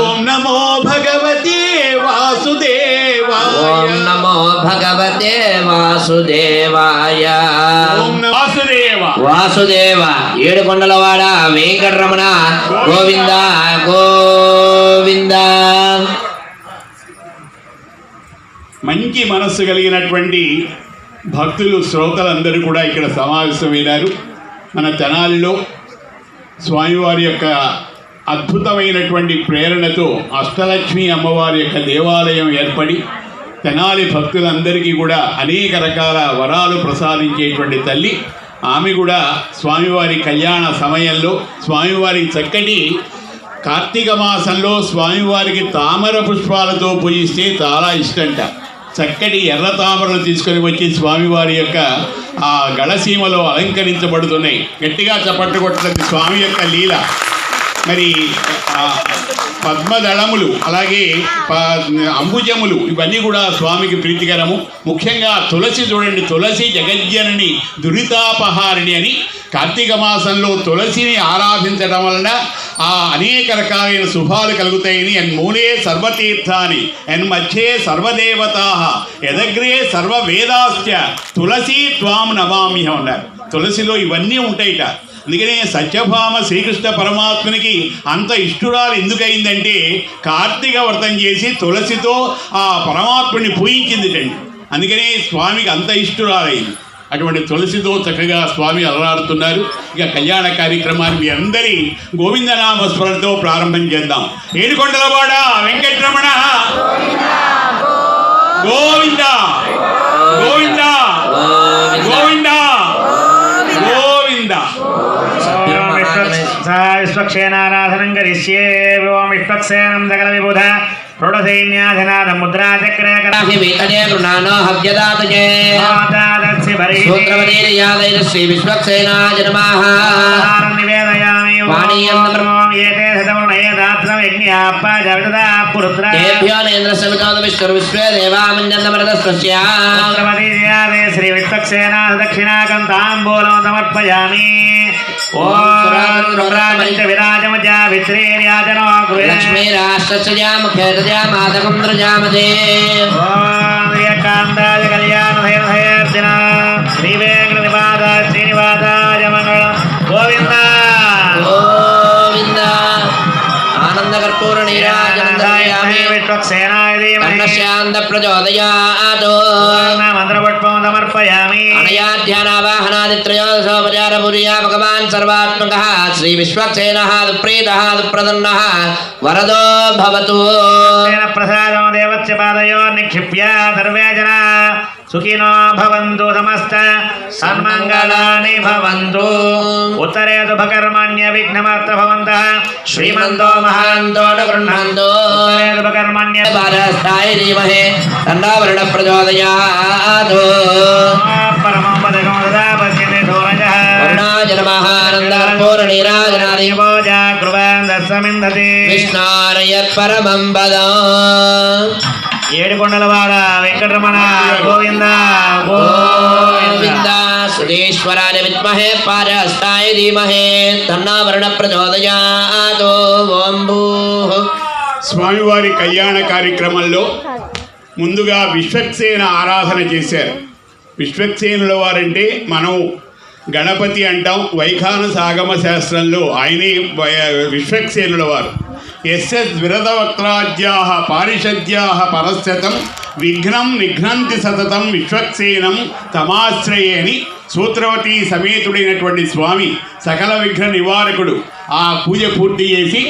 ఓం నమో భగవతే వాసుదేవాయ, ఓం నమో భగవతే వాసుదేవాయ. ఓం నమో వాసుదేవ వాసుదేవ ఏడుకొండలవాడ వెంకటరమణ గోవింద గోవింద. మంచి మనస్సు కలిగినటువంటి భక్తులు, శ్రోతలందరూ కూడా ఇక్కడ సమావేశమైనారు. మన తెనాలిలో స్వామివారి యొక్క అద్భుతమైనటువంటి ప్రేరణతో అష్టలక్ష్మి అమ్మవారి యొక్క దేవాలయం ఏర్పడి తెనాలి భక్తులందరికీ కూడా అనేక రకాల వరాలు ప్రసాదించేటువంటి తల్లి. ఆమె కూడా స్వామివారి కళ్యాణ సమయంలో స్వామివారి చక్కటి కార్తీక మాసంలో స్వామివారికి తామర పుష్పాలతో పూజిస్తే చాలా ఇష్టంట. చక్కటి ఎర్ర తామరలు తీసుకొని వచ్చి స్వామివారి యొక్క ఆ గళసీమలో అలంకరించబడుతున్నాయి. గట్టిగా చప్పట్లు కొట్టడం స్వామి యొక్క లీల. మరి పద్మదళములు, అలాగే అంబుజములు, ఇవన్నీ కూడా స్వామికి ప్రీతికరము. ముఖ్యంగా తులసి చూడండి, తులసి జగజ్జనని దురితాపహారిణి అని కార్తీక మాసంలో తులసిని ఆరాధించడం వలన అనేక రకాలైన శుభాలు కలుగుతాయని. మూలే సర్వతీర్థాని మధ్యే సర్వదేవతా యదగ్రే సర్వవేదాశ్చ తులసి త్వాం నమామ్యహం అన్నారు. తులసిలో ఇవన్నీ ఉంటాయిట. అందుకనే సత్యభామ శ్రీకృష్ణ పరమాత్మనికి అంత ఇష్టురాలు ఎందుకయిందంటే కార్తీక వ్రతం చేసి తులసితో ఆ పరమాత్ముని పూజించిందిటండి. అందుకనే స్వామికి అంత ఇష్టురాలైంది. అటువంటి తులసితో చక్కగా స్వామి అలరాడుతున్నారు. ఇక కళ్యాణ కార్యక్రమాన్ని మీ అందరి గోవిందనామ స్మరణతో ప్రారంభం చేద్దాం. ఏడుకొండలవాడ వెంకటరమణ గోవింద గోవింద గోవింద గోవింద. విశ్వక్షేనారాధనం కరిష్యే. ఓం విశ్వక్సేనం సకల విబుధ ప్రోఢసైన్యాధినాథ ముద్రాచక్రే శ్రీ విశ్వక్సేనాయ నమః. నివేదయామి. వాణీయం ఏతే శతమునయదాత్రం యజ్ఞాప్పాజవిదదా పురుత్ర తేభ్యో నేంద్రస్య వితోద విశ్వే దేవామిన్యన్నమరదస్య పుత్రవదీయాదే శ్రీ విశ్వక్సేనా దక్షిణాకం తాంబూలం సమర్పయామి ఓం రుద్రాజంచ విరాజమజా విశ్రీర్యాజనో కృవే లక్ష్మీరాష్ట్రస్య ముఖేతజా మాతకం ద్రజామదే ఓం ఏకాంతాయ కళ్యాణధైర్ధైర్జన శ్రీవేంకటనివాద శ్రీనివాసాయ మంగళం గోవింద గోవింద ఆనందకర్పూర నీరాజనందయామి విశ్వక్సేనాయ ధీమహి కర్ణశాంత ప్రచోదయాత్ మంత్రపుష్పం సమర్పయామి అనయాధ్యానావాహనాదిత్రయోదశోపచారపుర్యా భగవాన్ సర్వాత్మకః శ్రీ విశ్వక్సేనః దుప్రీతః దుప్రసన్నః వరదో భవతు ప్రసాదం దేవస్య పాదయో నిక్షిప్య సర్వే జనా సుఖినో భవంతు సమస్త సన్మంగళాని భవంతు ఉత్తరే శుభకర్మణ్య విఘ్నమాత్ర భవంతః శ్రీమంతో మహాంతో న గృహ్ణంతు ఉత్తరే శుభకర్మణ్య పారస్థాయ ధీమహి తన్నావరణ ప్రచోదయాత్ పరమం పదకం సదా పశ్యతే ధోరజః వరుణాచల మహానందకర్పూర నీరాజనాది పూజా కృపాన్ దర్శమిందతి విష్ణారయత్ పరమం పదం ఏడుకొండలవాడ వెంకటరమణ గోవింద గోవింద సురేశ్వరాయ విద్మహే పారస్థాయ ధీమహి తన్నావరణ ప్రచోదయాత్ ఓం భూః స్వామివారి కళ్యాణ కార్యక్రమంలో ముందుగా విశ్వక్సేన ఆరాధన చేశారు. విశ్వక్సేనుల వారంటే మనం గణపతి అంటాం. వైఖానస ఆగమ శాస్త్రంలో ఆయనే విశ్వక్సేనుల వారు. ఎస్ఎస్ విరదవక్త్రాజ్యా పారిషద్యా పరస్యతం విఘ్నం నిఘ్నంతి సతతం విశ్వక్సేనం తమాశ్రయే అని సూత్రవతి సమేతుడైనటువంటి స్వామి సకల విఘ్న నివారకుడు ఆ పూజ పూర్తి చేసి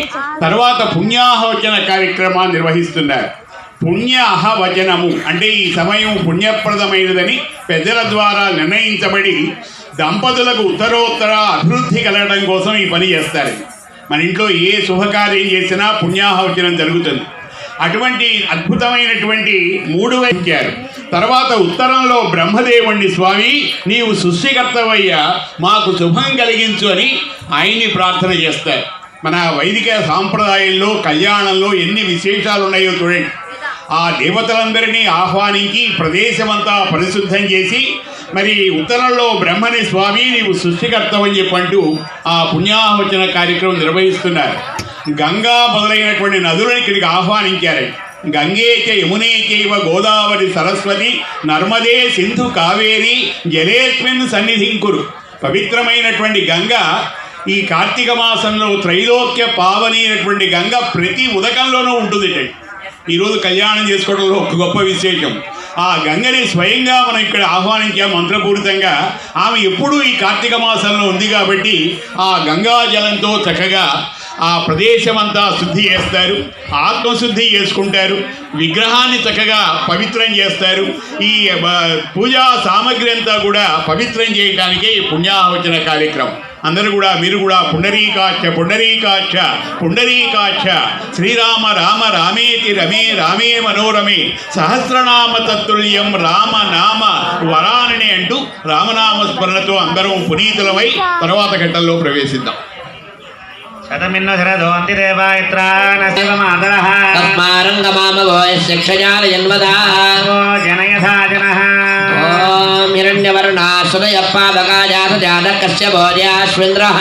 తర్వాత పుణ్యాహవచన కార్యక్రమాన్ని నిర్వహిస్తున్నారు. పుణ్యాహవచనము అంటే ఈ సమయం పుణ్యప్రదమైనదని పెద్దల ద్వారా నిర్ణయించబడి దంపతులకు ఉత్తరోత్తర అభివృద్ధి కలగడం కోసం ఈ పని చేస్తారు. మన ఇంట్లో ఏ శుభకార్యం చేసినా పుణ్యాహవచనం జరుగుతుంది. అటువంటి అద్భుతమైనటువంటి 3 ఇచ్చారు. తర్వాత ఉత్తరంలో బ్రహ్మదేవుణ్ణి స్వామి నీవు సృష్టికర్తవయ్యా మాకు శుభం కలిగించు అని ఆయన్ని ప్రార్థన చేస్తారు. మన వైదిక సాంప్రదాయంలో కళ్యాణంలో ఎన్ని విశేషాలు ఉన్నాయో చూడండి. ఆ దేవతలందరినీ ఆహ్వానించి ప్రదేశమంతా పరిశుద్ధం చేసి మరి ఉత్తరంలో బ్రహ్మని స్వామి నీవు సృష్టికర్తవని చెప్పంటూ ఆ పుణ్యాహవచన కార్యక్రమం నిర్వహిస్తున్నారు. గంగా మొదలైనటువంటి నదులను ఇక్కడికి ఆహ్వానించారు. గంగే చ యమునే చైవ గోదావరి సరస్వతి నర్మదే సింధు కావేరి జలేస్మిన్ సన్నిధింకురు. పవిత్రమైనటువంటి గంగ ఈ కార్తీక మాసంలో త్రైలోక్య పావని అయినటువంటి గంగ ప్రతి ఉదకంలోనూ ఉంటుంది. ఈరోజు కళ్యాణం చేసుకోవడంలో ఒక గొప్ప విశేషం. ఆ గంగని స్వయంగా మనం ఇక్కడ ఆహ్వానించాం మంత్రపూరితంగా. ఆమె ఎప్పుడూ ఈ కార్తీక మాసంలో ఉంది కాబట్టి ఆ గంగా జలంతో చక్కగా ఆ ప్రదేశమంతా శుద్ధి చేస్తారు, ఆత్మశుద్ధి చేసుకుంటారు, విగ్రహాన్ని చక్కగా పవిత్రం చేస్తారు. ఈ పూజా సామగ్రి అంతా కూడా పవిత్రం చేయడానికే ఈ పుణ్యాహవచన కార్యక్రమం. అందరూ కూడా మీరు కూడా పుండరీకాక్ష పుండరీకాక్ష పుండరీకాక్ష శ్రీరామ రామ రామేతి రమే రామే మనోరమే సహస్రనామ తత్తుల్యం రామ నామ వరానని అంటూ రామనామ స్మరణతో అందరం పునీతులమై తర్వాత ఘట్టంలో ప్రవేశిద్దాం. శతమిన్న శరదోంతి దేవాయత్రాన శివమాదరః తస్మారంగమామవోయశిక్షయాలయన్వదా జనయథా జనః ఓం హిరణ్యవర్ణాసురయప్పాదకాజాతజాతకస్య భోజ్యాశ్వింద్రః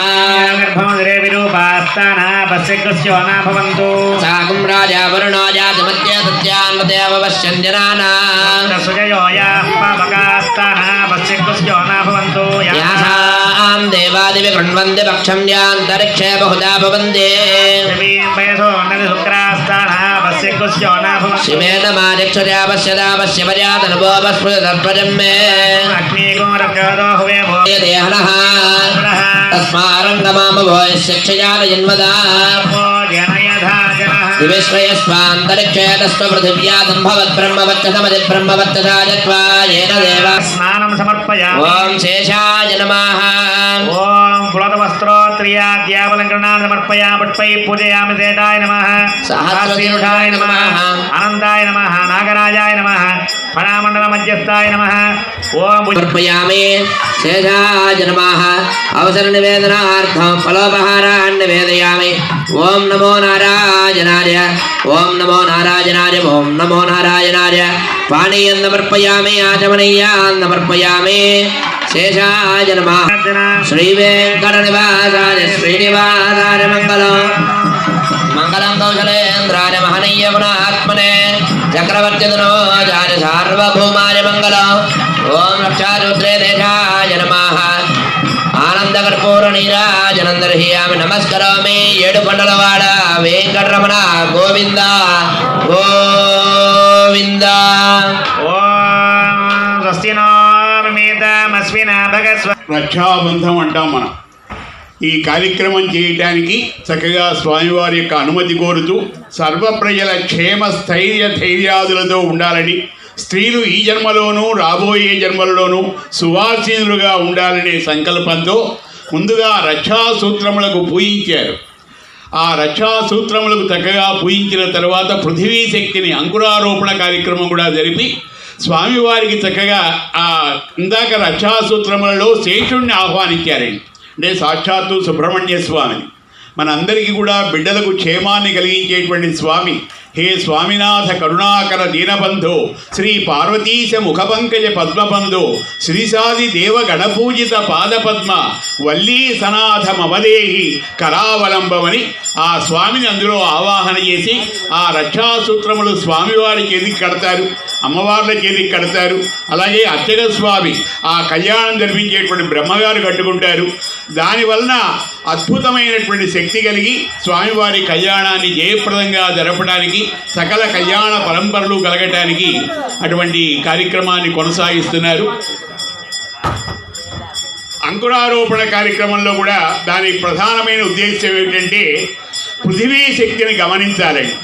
గర్భముదరే విరూపాస్తాన పశ్యకస్యో న భవంతు సాగం రాజా వరుణో జాతమత్య తత్యాన్వదేవ పశ్యంజనానాం సుజయో యాః పావకాస్తాన పశ్యకస్యో న భవంతు యాసాం దేవాదివి కృణ్వంతి పక్షం యాంతరిక్షే బహుదా భవంతి శమీం వయసో నది శుక్రాస్తాన పశ్యకస్యో న భవంతు శివేన మాదిక్షజా పశ్యదా పశ్యమజాతనుభో పశ్వదధ్వజం మే అగ్నికోరప్యోదో హువే భో దేహనః తస్మారంగమామవోయశిక్షయాలయన్వదా జనయథా జనః दिविश्रयस्वान्तरिक्षे तस्त्वपृथिव्या सम्भवद्ब्रह्मवच्चसमधि ब्रह्मवच्चसा जत्वा येन देवा స్నానం సమర్పయామి. ॐ शेषाय नमः ఓం పులతవస్త్రోత్రియాద్యావలంకరణాన్ని సమర్పయామి. పుష్పై పూజయామి. సేటాయ నమః, సహస్రశీర్షాయ నమః, అనంతాయ నమః, నాగరాజాయ నమః, ఫణామండల మధ్యస్థాయ నమః. ఓం సమర్పయామి శేషాయ నమః అవసర నివేదనార్థం ఫలోపహారాన్ని నివేదయామి. ఓం నమో నారాయణాయ ఓం నమో నారాయణాయ ఓం నమో నారాయణాయ. పానీయం సమర్పయామి ఆచమనీయాన్ సమర్పయామి. శేషాయ నమః. శ్రీ వెంకట నివాసాయ శ్రీనివాసాయ మంగళం మంగళం కౌశలేంద్రాయ మహనీయ గుణాత్మనే చక్రవర్తి ధనోజాయ సార్వభౌమాయ మంగళం. ఓం రక్షారుద్రే దేశాయ నమః ఆనంద కర్పూర నీరాజనం దర్శయామి. నమస్కరోమి ఏడుకొండలవాడ వెంకటరమణ గోవింద గోవింద. ఓం స్వస్తి నో మిమితమస్మిన భగస్వ. రక్షాబంధం అంటాం మనం. ఈ కార్యక్రమం చేయటానికి చక్కగా స్వామివారి యొక్క అనుమతి కోరుతూ సర్వ ప్రజల క్షేమ స్థైర్య ధైర్యాదులతో ఉండాలని, స్త్రీలు ఈ జన్మలోనూ రాబోయే జన్మలలోనూ సువాసీనులుగా ఉండాలనే సంకల్పంతో ముందుగా రక్షాసూత్రములకు పూజించారు. ఆ రక్షాసూత్రములకు చక్కగా పూజించిన తర్వాత పృథివీ శక్తిని అంకురారోపణ కార్యక్రమం కూడా జరిపి స్వామివారికి చక్కగా ఆ ఇందాక రక్షాసూత్రములలో శేషుణ్ణి ఆహ్వానించారండి. అంటే సాక్షాత్తు సుబ్రహ్మణ్య స్వామిని, మనందరికీ కూడా బిడ్డలకు క్షేమాన్ని కలిగించేటువంటి స్వామి. హే స్వామినాథ కరుణాకర దీనబంధో శ్రీ పార్వతీశ ముఖపంకజ పద్మబంధో శ్రీసాది దేవ గణపూజిత పాదపద్మ వల్లీ సనాథ మమదేహి కరావలంబమని ఆ స్వామిని అందులో ఆవాహన చేసి ఆ రక్షాసూత్రములు స్వామివారి చేతికి కడతారు, అమ్మవార్ల చేతికి కడతారు. అలాగే అర్చక స్వామి ఆ కళ్యాణం జరిపించేటువంటి బ్రహ్మగారు కట్టుకుంటారు. దానివలన అద్భుతమైనటువంటి శక్తి కలిగి స్వామివారి కళ్యాణాన్ని జయప్రదంగా జరపడానికి, సకల కళ్యాణ పరంపరలు కలగటానికి అటువంటి కార్యక్రమాన్ని కొనసాగిస్తున్నారు. అంకురారోపణ కార్యక్రమంలో కూడా దాని ప్రధానమైన ఉద్దేశం ఏమిటంటే పృథివీ శక్తిని గమనించాలండి.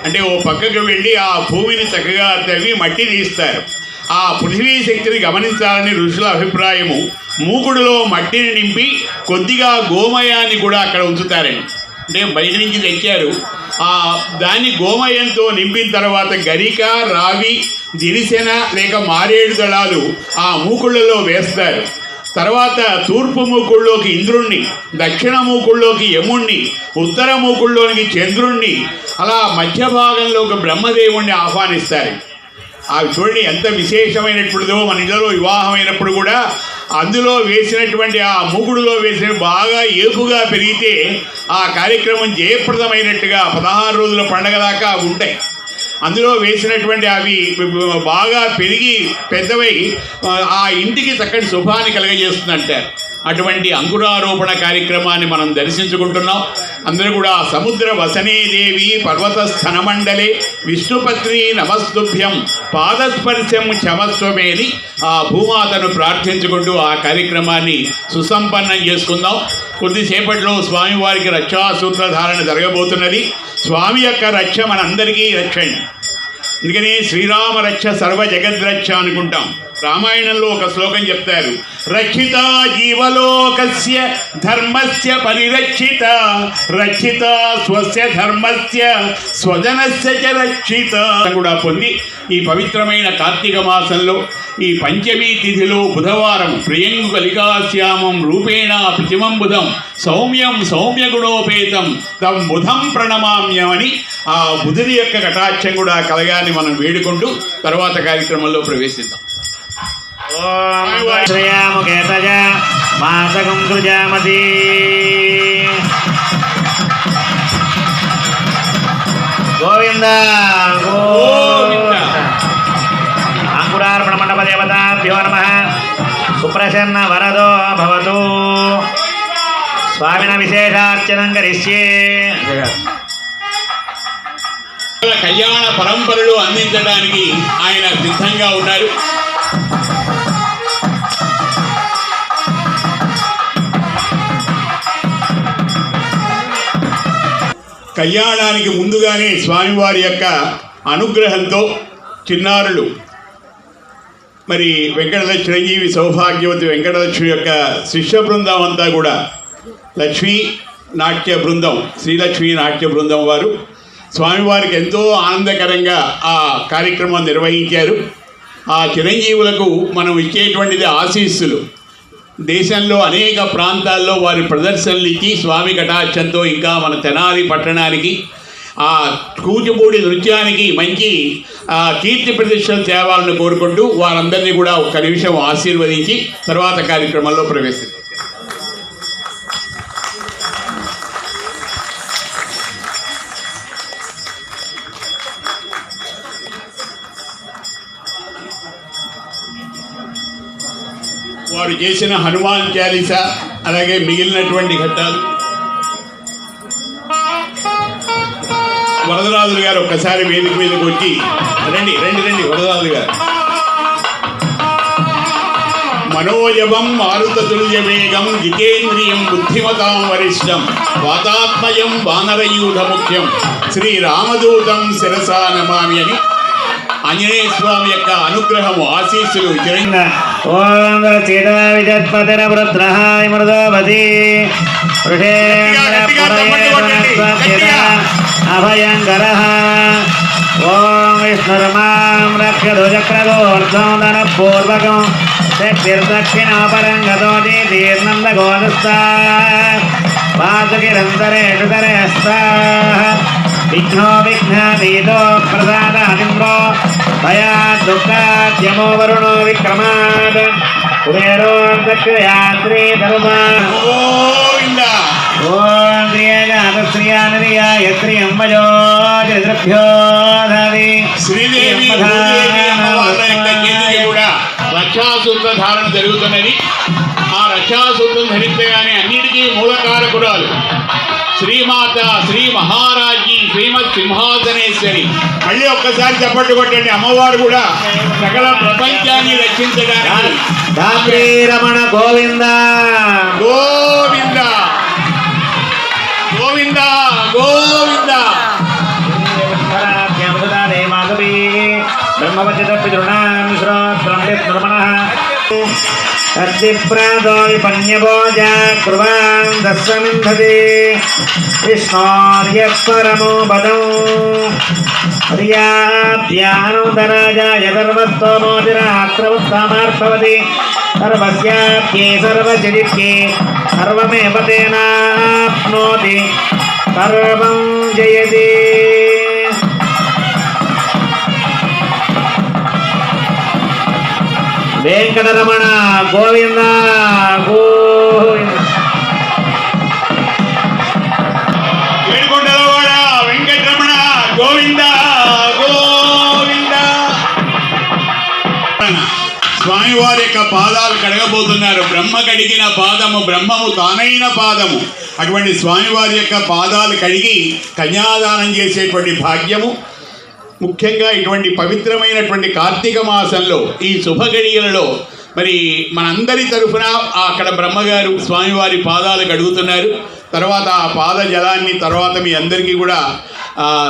అంటే ఓ పక్కకు వెళ్ళి ఆ భూమిని చక్కగా తవ్వి మట్టి తీస్తారు. ఆ పృథివీ శక్తిని గమనించాలని ఋషుల అభిప్రాయము. మూకుడులో మట్టిని నింపి కొద్దిగా గోమయాన్ని కూడా అక్కడ ఉంచుతారండి. అంటే బయట నుంచి తెచ్చారు. దాన్ని గోమయంతో నింపిన తర్వాత గరిక, రావి, దిరిసెన లేక మారేడు దళాలు ఆ మూకుళ్ళలో వేస్తారు. తర్వాత తూర్పు మూకుళ్ళలోకి ఇంద్రుణ్ణి, దక్షిణ మూకుళ్ళలోకి యముణ్ణి, ఉత్తర మూకుళ్ళలోనికి చంద్రుణ్ణి, అలా మధ్య భాగంలోకి బ్రహ్మదేవుణ్ణి ఆహ్వానిస్తారు. అవి చూడండి ఎంత విశేషమైనటువంటిదో. మన ఇళ్ళలో వివాహమైనప్పుడు కూడా అందులో వేసినటువంటి ఆ మూగుడులో వేసిన బాగా ఏపుగా పెరిగితే ఆ కార్యక్రమం జయప్రదమైనట్టుగా 16 రోజుల పండగ దాకా ఉంటాయి. అందులో వేసినటువంటి అవి బాగా పెరిగి పెద్దవై ఆ ఇంటికి చక్కటి శుభాన్ని కలగజేస్తుందంటారు. అటువంటి అంకురారోపణ కార్యక్రమాన్ని మనం దర్శించుకుంటున్నాం. అందరూ కూడా సముద్ర వసనేదేవి పర్వత స్థనమండలే విష్ణుపత్ని నమస్తుభ్యం పాదస్పర్శం క్షమస్వమేని ఆ భూమాతను ప్రార్థించుకుంటూ ఆ కార్యక్రమాన్ని సుసంపన్నం చేసుకుందాం. కొద్దిసేపట్లో స్వామివారికి రక్షాసూత్రధారణ జరగబోతున్నది. స్వామి యొక్క రక్ష మనందరికీ రక్షండి. అందుకని శ్రీరామ రక్ష సర్వ జగద్రక్ష అనుకుంటాం. రామాయణంలో ఒక శ్లోకం చెప్తారు, రక్షిత జీవలోకస్య ధర్మస్య పరిరక్షిత రక్షిత స్వస్య ధర్మస్య స్వజనస్య చ రక్షిత కూడా పొంది ఈ పవిత్రమైన కార్తీక మాసంలో ఈ పంచమీ తిథిలో బుధవారం ప్రియంగు కలికాశ్యామం రూపేణ ప్రతిమం బుధం సౌమ్యం సౌమ్యగుణోపేతం తం బుధం ప్రణమామ్యమని ఆ బుధుని యొక్క కటాక్షం కూడా కలగాలని మనం వేడుకుంటూ తర్వాత కార్యక్రమంలో ప్రవేశిద్దాం. ఓం శ్రేయాముఖేతజ మాసకం సృజామతి. గోవింద గోవింద. అంకురార్పణ మండప దేవతాభ్యో నమః. సుప్రసన్న వరదో భవతు. స్వామిన విశేషార్చనం కరిష్యే. కళ్యాణ పరంపరలు అందించడానికి ఆయన సిద్ధంగా ఉన్నారు. కళ్యాణానికి ముందుగానే స్వామివారి యొక్క అనుగ్రహంతో చిన్నారులు మరి వెంకటలక్ష్మి చిరంజీవి సౌభాగ్యవతి వెంకటలక్ష్మి యొక్క శిష్య బృందం అంతా కూడా లక్ష్మీ నాట్య బృందం, శ్రీలక్ష్మీ నాట్య బృందం వారు స్వామివారికి ఎంతో ఆనందకరంగా ఆ కార్యక్రమం నిర్వహించారు. ఆ చిరంజీవులకు మనం ఇచ్చేటువంటిది ఆశీస్సులు. దేశంలో అనేక ప్రాంతాల్లో వారి ప్రదర్శనలు ఇచ్చి స్వామి కటాక్షంతో ఇంకా మన తెనాలి పట్టణానికి ఆ కూచిపూడి నృత్యానికి మంచి కీర్తి ప్రతిష్టలు తేవాలని కోరుకుంటూ వారందరినీ కూడా ఒక్క నిమిషం ఆశీర్వదించి తర్వాత కార్యక్రమంలో ప్రవేశిస్తాం. వారు చేసిన హనుమాన్ చాలీసా అలాగే మిగిలినటువంటి ఘట్టాలు వరదరాజులు గారు ఒక్కసారి వేదిక మీదకి వచ్చి రండి రండి రండి వరదరాజులు గారు. మనోజవం మారుతతుల్య వేగం జితేంద్రియం బుద్ధిమతాం వరిష్టం వాతాత్మయం వానరయూఢ ముఖ్యం శ్రీరామదూతం శిరసా నమామి అని ఆంజనేయ స్వామి యొక్క అనుగ్రహము ఆశీస్సులు ఓం సీతావిజత్పతిరవృద్రహాయ మృదోపతి అభయంకరః ఓం విష్ణుర్మాం రక్షతు చక్రదోర్ధం ధనపూర్వకం శక్తిర్దక్షిణాపరం గతోతి తీర్నందగోదస్తా వాసుకిరంతరేషు తరేస్తాః విఘ్నో విఘ్నదీతో ప్రసాదాదింద్రో భయా దుఃఖాద్యమో వరుణో విక్రమాద్ కుబేరో దక్షయాత్రీ ధర్మా ఓం శ్రీయానదియాయ శ్రియం వజో చతుర్భ్యో ధాది శ్రీదేవి కూడా రక్షాసూత్ర ధారణ జరుగుతున్నది. ఆ రక్షాసూత్రం ధరిస్తేగానే అన్నిటికీ మూలకారకురాలు శ్రీమాత శ్రీ మహారాజ్ఞి శ్రీమత్ సింహాసనేశ్వరి. మళ్ళీ ఒక్కసారి చప్పట్లు కొట్టండి. అమ్మవారు కూడా సకల ప్రపంచాన్ని రక్షించడానికి రమణ గోవింద గోవింద గోవింద గోవింద బ్రహ్మవచనం శ్రోత్రమణ అద్దిప్రాదో విపన్యభోజా కుర్వాన్ దస్సమింధతి విష్ణోర్యపరమో పదం హర్యాభ్యానుధరాజాయ సర్వస్తోమోదిరాత్రవత్తామార్భవతి సర్వస్యాప్యే సర్వచరిత్యే సర్వమేవ తేనాప్నోతి సర్వం జయతి. వెంకటరమణ గోవింద గోవింద. ఏడుకొండలవాడ వెంకటరమణ గోవింద గోవింద. స్వామివారి యొక్క పాదాలు కడగబోతున్నారు. బ్రహ్మ కడిగిన పాదము బ్రహ్మము తానైన పాదము. అటువంటి స్వామివారి యొక్క పాదాలు కడిగి కన్యాదానం చేసేటువంటి భాగ్యము ముఖ్యంగా ఇటువంటి పవిత్రమైనటువంటి కార్తీక మాసంలో ఈ శుభగడియలలో మరి మనందరి తరఫున అక్కడ బ్రహ్మగారు స్వామివారి పాదాలు కడుగుతున్నారు. తర్వాత ఆ పాద జలాన్ని తర్వాత మీ అందరికీ కూడా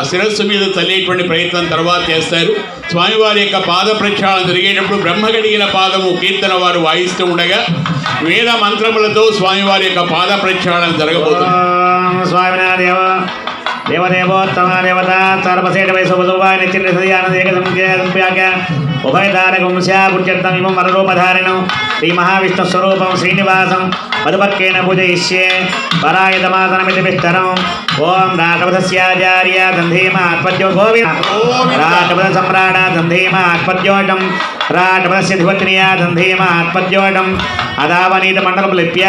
శిరస్సు మీద చల్లేటువంటి ప్రయత్నం తర్వాత చేస్తారు. స్వామివారి యొక్క పాద ప్రక్షాళన జరిగేటప్పుడు బ్రహ్మ కడిగిన పాదము కీర్తన వారు వాయిస్తూ ఉండగా వేద మంత్రములతో స్వామివారి యొక్క పాద ప్రక్షాళన జరగబోతుంది. దేవదేవోత్తమ దేవత సర్వసేట వయసువాయ నిత్య సదయానందేక ఉభయతారకంశాపుర్యర్థమిమం వరరూపధారిణం శ్రీ మహావిష్ణుస్వరూపం శ్రీనివాసం మధుపర్కేణ పూజయిష్యే పరాయతమాసనమితి విస్తరం. ఓం రాటపథస్యాచార్య దంధీమాత్పద్యో గోవింద రాటపథ సమ్రాట దంధీమాత్పద్యోటం రాటపథస్య ధిపత్నియా దంధీమాత్పద్యోటం అదావనీత మండలం లిప్య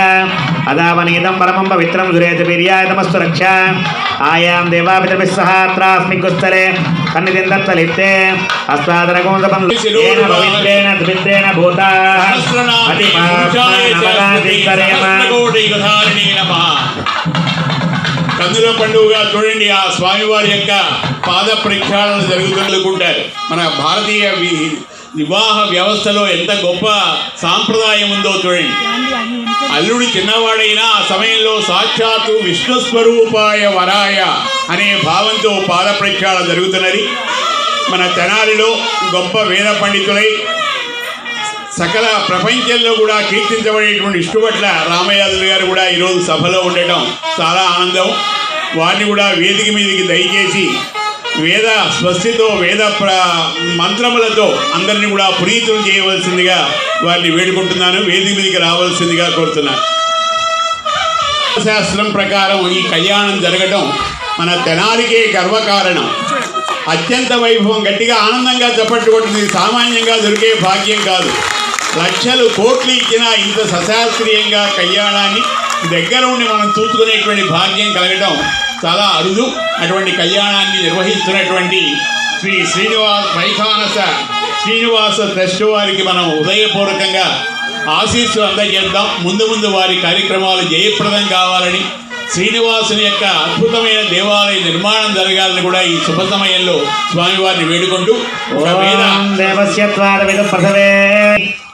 అదావనీతం పరమం పవిత్రం సురేత వీర్యాయతమస్తు రక్ష ఆయాం దేవాపితృభిः సహ అత్రాస్మిన్ కుస్థలే కన్నిదిందత్తలిప్తే హస్తాదరగోందపం ఏన పవిత్రేణ త్రివిత్రేణ భూతా కందుల పండుగగా చూడండి. ఆ స్వామివారి యొక్క పాద ప్రక్షాళన జరుగుతుంటారు. మన భారతీయ వివాహ వ్యవస్థలో ఎంత గొప్ప సాంప్రదాయం ఉందో చూడండి. అల్లుడు చిన్నవాడైనా ఆ సమయంలో సాక్షాత్తు విష్ణుస్వరూపాయ వరాయ అనే భావంతో పాద ప్రక్షాళన జరుగుతున్నది. మన తెనాలిలో గొప్ప వేద పండితులై సకల ప్రపంచంలో కూడా కీర్తించబడేటువంటి విష్ణుభట్ల రామయాదులు గారు కూడా ఈరోజు సభలో ఉండటం చాలా ఆనందం. వారిని కూడా వేదిక మీదకి దయచేసి వేద స్వస్తితో మంత్రములతో అందరినీ కూడా పునీతులు చేయవలసిందిగా వారిని వేడుకుంటున్నాను. వేదిక మీదకి రావాల్సిందిగా కోరుతున్నాను. శాస్త్రం ప్రకారం ఈ కళ్యాణం జరగడం మన తెనాలికే గర్వకారణం. అత్యంత వైభవం, గట్టిగా ఆనందంగా చప్పట్లు కొట్టింది సామాన్యంగా దొరికే భాగ్యం కాదు. లక్షలు కోట్లు ఇచ్చినా ఇంత సశాస్త్రీయంగా కళ్యాణాన్ని దగ్గర ఉండి మనం చూసుకునేటువంటి భాగ్యం కలగడం చాలా అరుదు. అటువంటి కళ్యాణాన్ని నిర్వహిస్తున్నటువంటి శ్రీ వైఖానస శ్రీనివాస ట్రస్ట్ వారికి మనం హృదయపూర్వకంగా ఆశీస్సులు అందజేద్దాం. ముందు ముందు వారి కార్యక్రమాలు జయప్రదం కావాలని, శ్రీనివాసుని యొక్క అద్భుతమైన దేవాలయ నిర్మాణం జరగాలని కూడా ఈ శుభ సమయంలో స్వామివారిని వేడుకుంటూ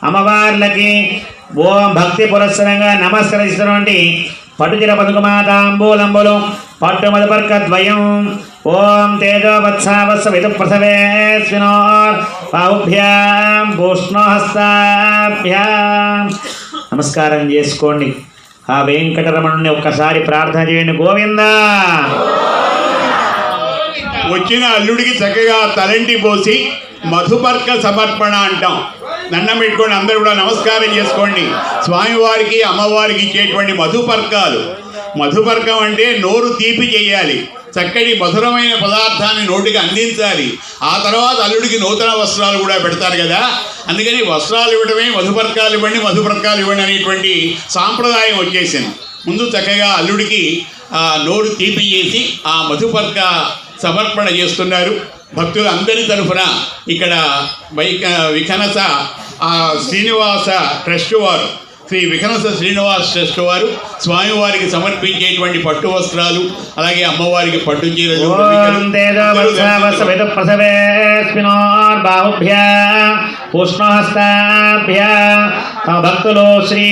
అమ్మవార్లకి ఓం భక్తి పురస్సరంగా నమస్కరిస్తున్నటువంటి పటుచిర పదుకుమాతాంబూలంబులు పట్టు మధుపర్క ద్వయం ఓం తేజోవత్సావస్స విదు ప్రసవేస్వినోర్ బాహుభ్యాం భూష్ణోహస్తాభ్యాం నమస్కారం చేసుకోండి. ఆ వెంకటరమణుని ఒక్కసారి ప్రార్థన చేయండి. గోవిందా. వచ్చిన అల్లుడికి చక్కగా తలంటి పోసి మధుపర్క సమర్పణ అంటాం. దండం పెట్టుకోండి, అందరూ కూడా నమస్కారం చేసుకోండి. స్వామివారికి అమ్మవారికి ఇచ్చేటువంటి మధుపర్కం అంటే నోరు తీపి చేయాలి, చక్కటి మధురమైన పదార్థాన్ని నోటికి అందించాలి. ఆ తర్వాత అల్లుడికి నూతన వస్త్రాలు కూడా పెడతారు కదా, అందుకని వస్త్రాలు ఇవ్వడమే మధుపర్కాలు ఇవ్వండి అనేటువంటి సాంప్రదాయం వచ్చేసింది. ముందు చక్కగా అల్లుడికి నోరు తీపి చేసి ఆ మధుపర్క సమర్పణ చేస్తున్నారు. భక్తులు అందరి తరఫున ఇక్కడ వికనస శ్రీనివాస ట్రస్ట్ వారు, శ్రీ వికనస శ్రీనివాస ట్రస్ట్ వారు స్వామివారికి సమర్పించేటువంటి పట్టు వస్త్రాలు, అలాగే అమ్మవారికి పట్టు చీరలు, భక్తులు శ్రీ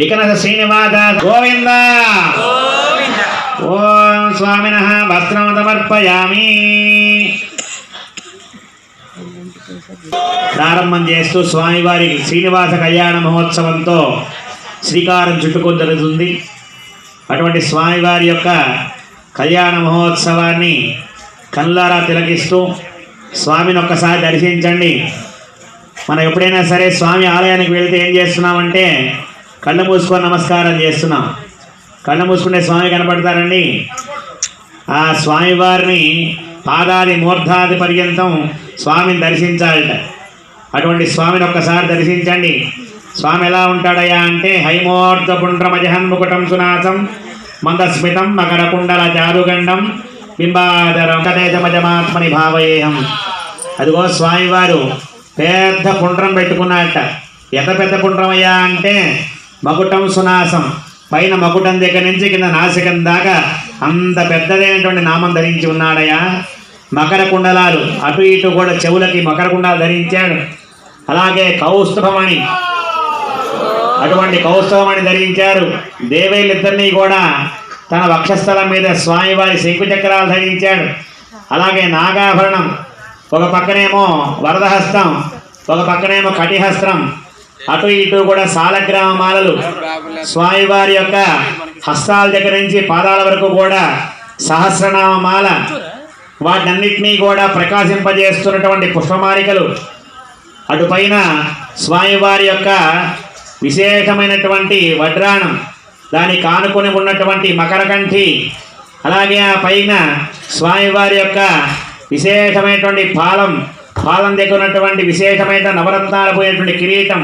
వికనస శ్రీనివాస గోవింద ఓం స్వామినః వస్త్రం సమర్పయామి. ప్రారంభం చేస్తూ స్వామివారి శ్రీనివాస కళ్యాణ మహోత్సవంతో శ్రీకారం చుట్టుకొందరుతుంది. అటువంటి స్వామివారి యొక్క కళ్యాణ మహోత్సవాన్ని కళ్ళారా తిలకిస్తూ స్వామిని ఒక్కసారి దర్శించండి. మనం ఎప్పుడైనా సరే స్వామి ఆలయానికి వెళ్తే ఏం చేస్తున్నామంటే కళ్ళు మూసుకొని నమస్కారం చేస్తున్నాం. కళ్ళు మూసుకుంటే స్వామి కనపడతారండి. ఆ స్వామివారిని పాదాది మూర్ధాది పర్యంతం స్వామిని దర్శించాలట. అటువంటి స్వామిని ఒక్కసారి దర్శించండి. స్వామి ఎలా ఉంటాడయ్యా అంటే హైమోర్ధ పుండ్రమజహన్ముకుటం సునాసం మందస్మితం మకరకుండల చారుగండం బింబాదరం కదేశమజమాత్మని భావయేహం. అదిగో స్వామివారు పెద్ద పుండ్రం పెట్టుకున్నట్ట. ఎంత పెద్ద పుండ్రం అయ్యా అంటే మకుటం సునాసం, పైన మకుటం దగ్గర నుంచి కింద నాసికం దాకా అంత పెద్దదైనటువంటి నామం ధరించి ఉన్నాడయ్యా. మకర కుండలాలు అటు ఇటు కూడా చెవులకి మకర కుండాలు ధరించాడు. అలాగే కౌస్తుభమణి, అటువంటి కౌస్తుభమణి ధరించారు. దేవేళ్ళిద్దరినీ కూడా తన వక్షస్థలం మీద స్వామివారి శంకుచక్రాలు ధరించాడు. అలాగే నాగాభరణం, ఒక పక్కనేమో వరదహస్తం, ఒక పక్కనేమో కటిహస్త్రం, అటు ఇటు కూడా సాలగ్రామ మాలలు. స్వామివారి యొక్క హస్తాల దగ్గర నుంచి పాదాల వరకు కూడా సహస్రనామ మాల, వాటన్నిటినీ కూడా ప్రకాశింపజేస్తున్నటువంటి పుష్పమాలికలు. అటుపైన స్వామివారి యొక్క విశేషమైనటువంటి వడ్రాణం, దానికి ఆనుకొని ఉన్నటువంటి మకరకంఠి, అలాగే ఆ పైన స్వామివారి యొక్క విశేషమైనటువంటి పాలం దగ్గర ఉన్నటువంటి విశేషమైన నవరత్నాలు పోయేటువంటి కిరీటం.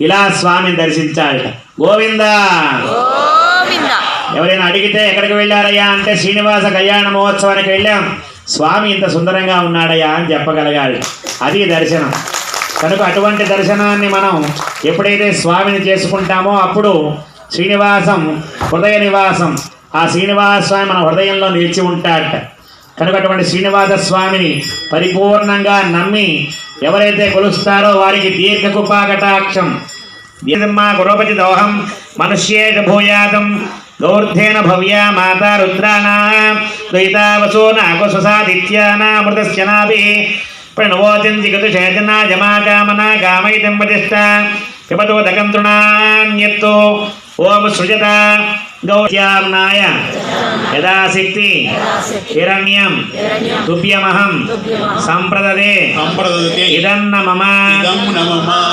ఇలా స్వామిని దర్శించాలి. గోవిందా. ఎవరైనా అడిగితే ఎక్కడికి వెళ్ళారయ్యా అంటే శ్రీనివాస కళ్యాణ మహోత్సవానికి వెళ్ళాం, స్వామి ఇంత సుందరంగా ఉన్నాడయ్యా అని చెప్పగలగాలి. అది దర్శనం. కనుక అటువంటి దర్శనాన్ని మనం ఎప్పుడైతే స్వామిని చేసుకుంటామో అప్పుడు శ్రీనివాసం హృదయ నివాసం, ఆ శ్రీనివాస స్వామి మన హృదయంలో నిలిచి ఉంటాడట. కనుక అటువంటి శ్రీనివాస స్వామిని పరిపూర్ణంగా నమ్మి ఎవరైతే కొలుస్తారో వారికి దీర్ఘకృపాకటాక్షం. గురోపతి దోహం మనుష్యేష భూయాతం దౌర్ధేన భవ్య మాతా రుద్రాణాం ద్వైతావసో నాగస్వసాదిత్యానామృతస్య నాభి ప్రణవోచంతి గతుషేజనా జమాకామనా కామైతం వతిష్ట పిబతోదకం తృణాన్యత్తో ఓం సృజత గౌత్యామ్నాయ యథాశక్తి హిరణ్యం తుభ్యమహం సంప్రదదే ఇదన్న మమ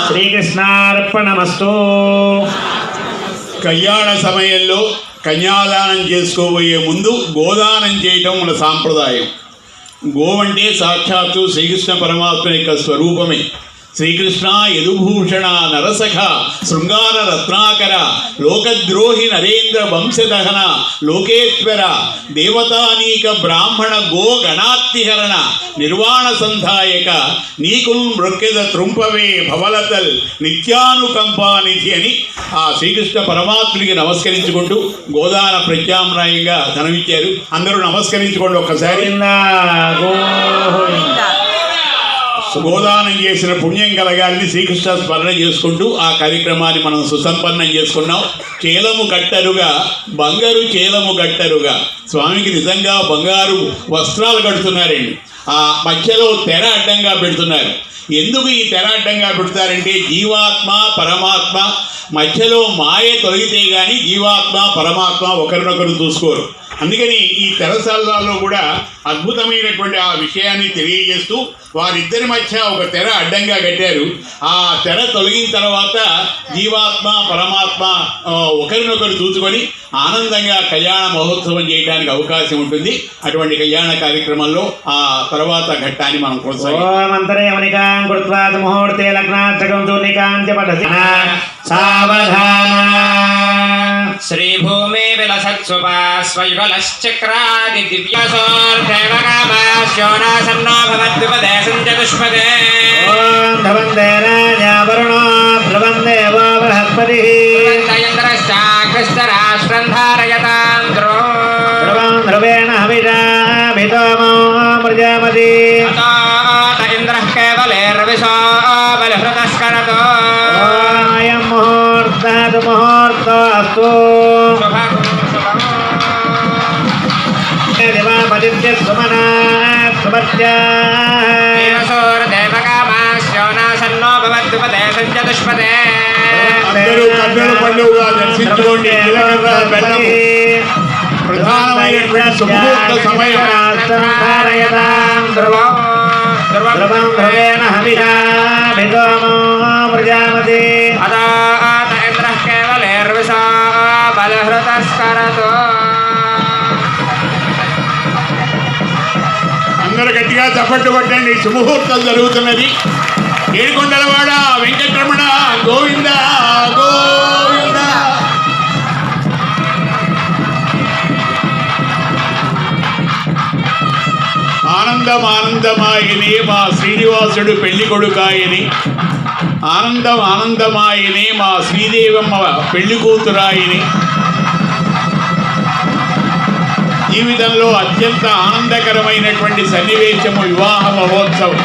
శ్రీకృష్ణార్పణమస్తు. కళ్యాణ సమయంలో కన్యాదానం చేసుకోబోయే ముందు గోదానం చేయటం మన సాంప్రదాయం. గోవంటే సాక్షాత్తు శ్రీకృష్ణ పరమాత్మ యొక్క స్వరూపమే. శ్రీకృష్ణ యదుభూషణ నరసఖ శృంగార రత్నాకర లోకద్రోహి నరేంద్ర వంశదహన లోకేశ్వర దేవతానీక బ్రాహ్మణ గో గణాత్తిహరణ నిర్వాణ సంధాయక నీకున్ మృక్కెద త్రుంపవే భవలతల్ నిత్యానుకంపానిధి అని ఆ శ్రీకృష్ణ పరమాత్ముడికి నమస్కరించుకుంటూ గోదాన ప్రత్యామ్నాయంగా ధనమిచ్చారు. అందరూ నమస్కరించుకోండి ఒక్కసారి. గోదానం చేసిన పుణ్యం కలగాలని శ్రీకృష్ణ స్మరణ చేసుకుంటూ ఆ కార్యక్రమాన్ని మనం సుసంపన్నం చేసుకున్నాం. చేలము గట్టరుగా బంగారు చేలము గట్టరుగా స్వామికి నిజంగా బంగారు వస్త్రాలు కడుతున్నారండి. ఆ మధ్యలో తెర అడ్డంగా పెడుతున్నారు. ఎందుకు ఈ తెర అడ్డంగా పెడతారంటే జీవాత్మ పరమాత్మ మధ్యలో మాయ తొలగితే కానీ జీవాత్మ పరమాత్మ ఒకరినొకరు చూసుకోరు. అందుకని ఈ తెరసాలలో కూడా అద్భుతమైనటువంటి ఆ విషయాన్ని తెలియజేస్తూ వారిద్దరి మధ్య ఒక తెర అడ్డంగా కట్టారు. ఆ తెర తొలగిన తర్వాత జీవాత్మ పరమాత్మ ఒకరినొకరు చూసుకొని ఆనందంగా కళ్యాణ మహోత్సవం చేయడానికి అవకాశం ఉంటుంది. అటువంటి కళ్యాణ కార్యక్రమంలో ఆ తర్వాత ఘట్టాన్ని మనం శ్రీభూమి విలసత్సుపా స్వయుగలశ్చక్రాది దివ్యసోర్దేవకామాస్యోనాసన్నో భవద్విపదేశం చతుష్పదే. ఓం ధ్రువందే రాజావరుణో ధ్రువందేవో బృహస్పతిః ఇంద్రశ్చాకృష్టరాష్ట్రం ధారయతాం ధ్రువం ధ్రువేణ హవిషా భితోమో ప్రజాపతి ఇంద్రః కేవలేర్విశో బలిహృతస్కరతో. అయం ముహూర్తాత్ ముహూర్తోస్తు దివాపదిత్య సుమనాత్ దేవకామాస్యోనాసన్నో భవద్విపదేశం చతుష్పదే. అందరూ కన్నుల పండుగగా దర్శించుకోండి. ప్రధానమైనటువంటి శుభముహూర్త సమయం. ధ్రువం ధ్రువేణ హవిషా భితోమో ప్రజాపతి ఇంద్రః కేవలేర్విశో బలిహృతస్కరతో. అందరూ గట్టిగా చప్పట్లు కొట్టండి. శుభముహూర్తం జరుగుతున్నది. ఏడుకొండలవాడ వెంకటరమణ గోవింద గోవింద. ఆనందం ఆనందమాయని మా శ్రీనివాసుడు పెళ్లి కొడుకాయని, ఆనందం ఆనందమాయని మా శ్రీదేవమ్మ పెళ్లి కూతురాయని. జీవితంలో అత్యంత ఆనందకరమైనటువంటి సన్నివేశము వివాహ మహోత్సవం.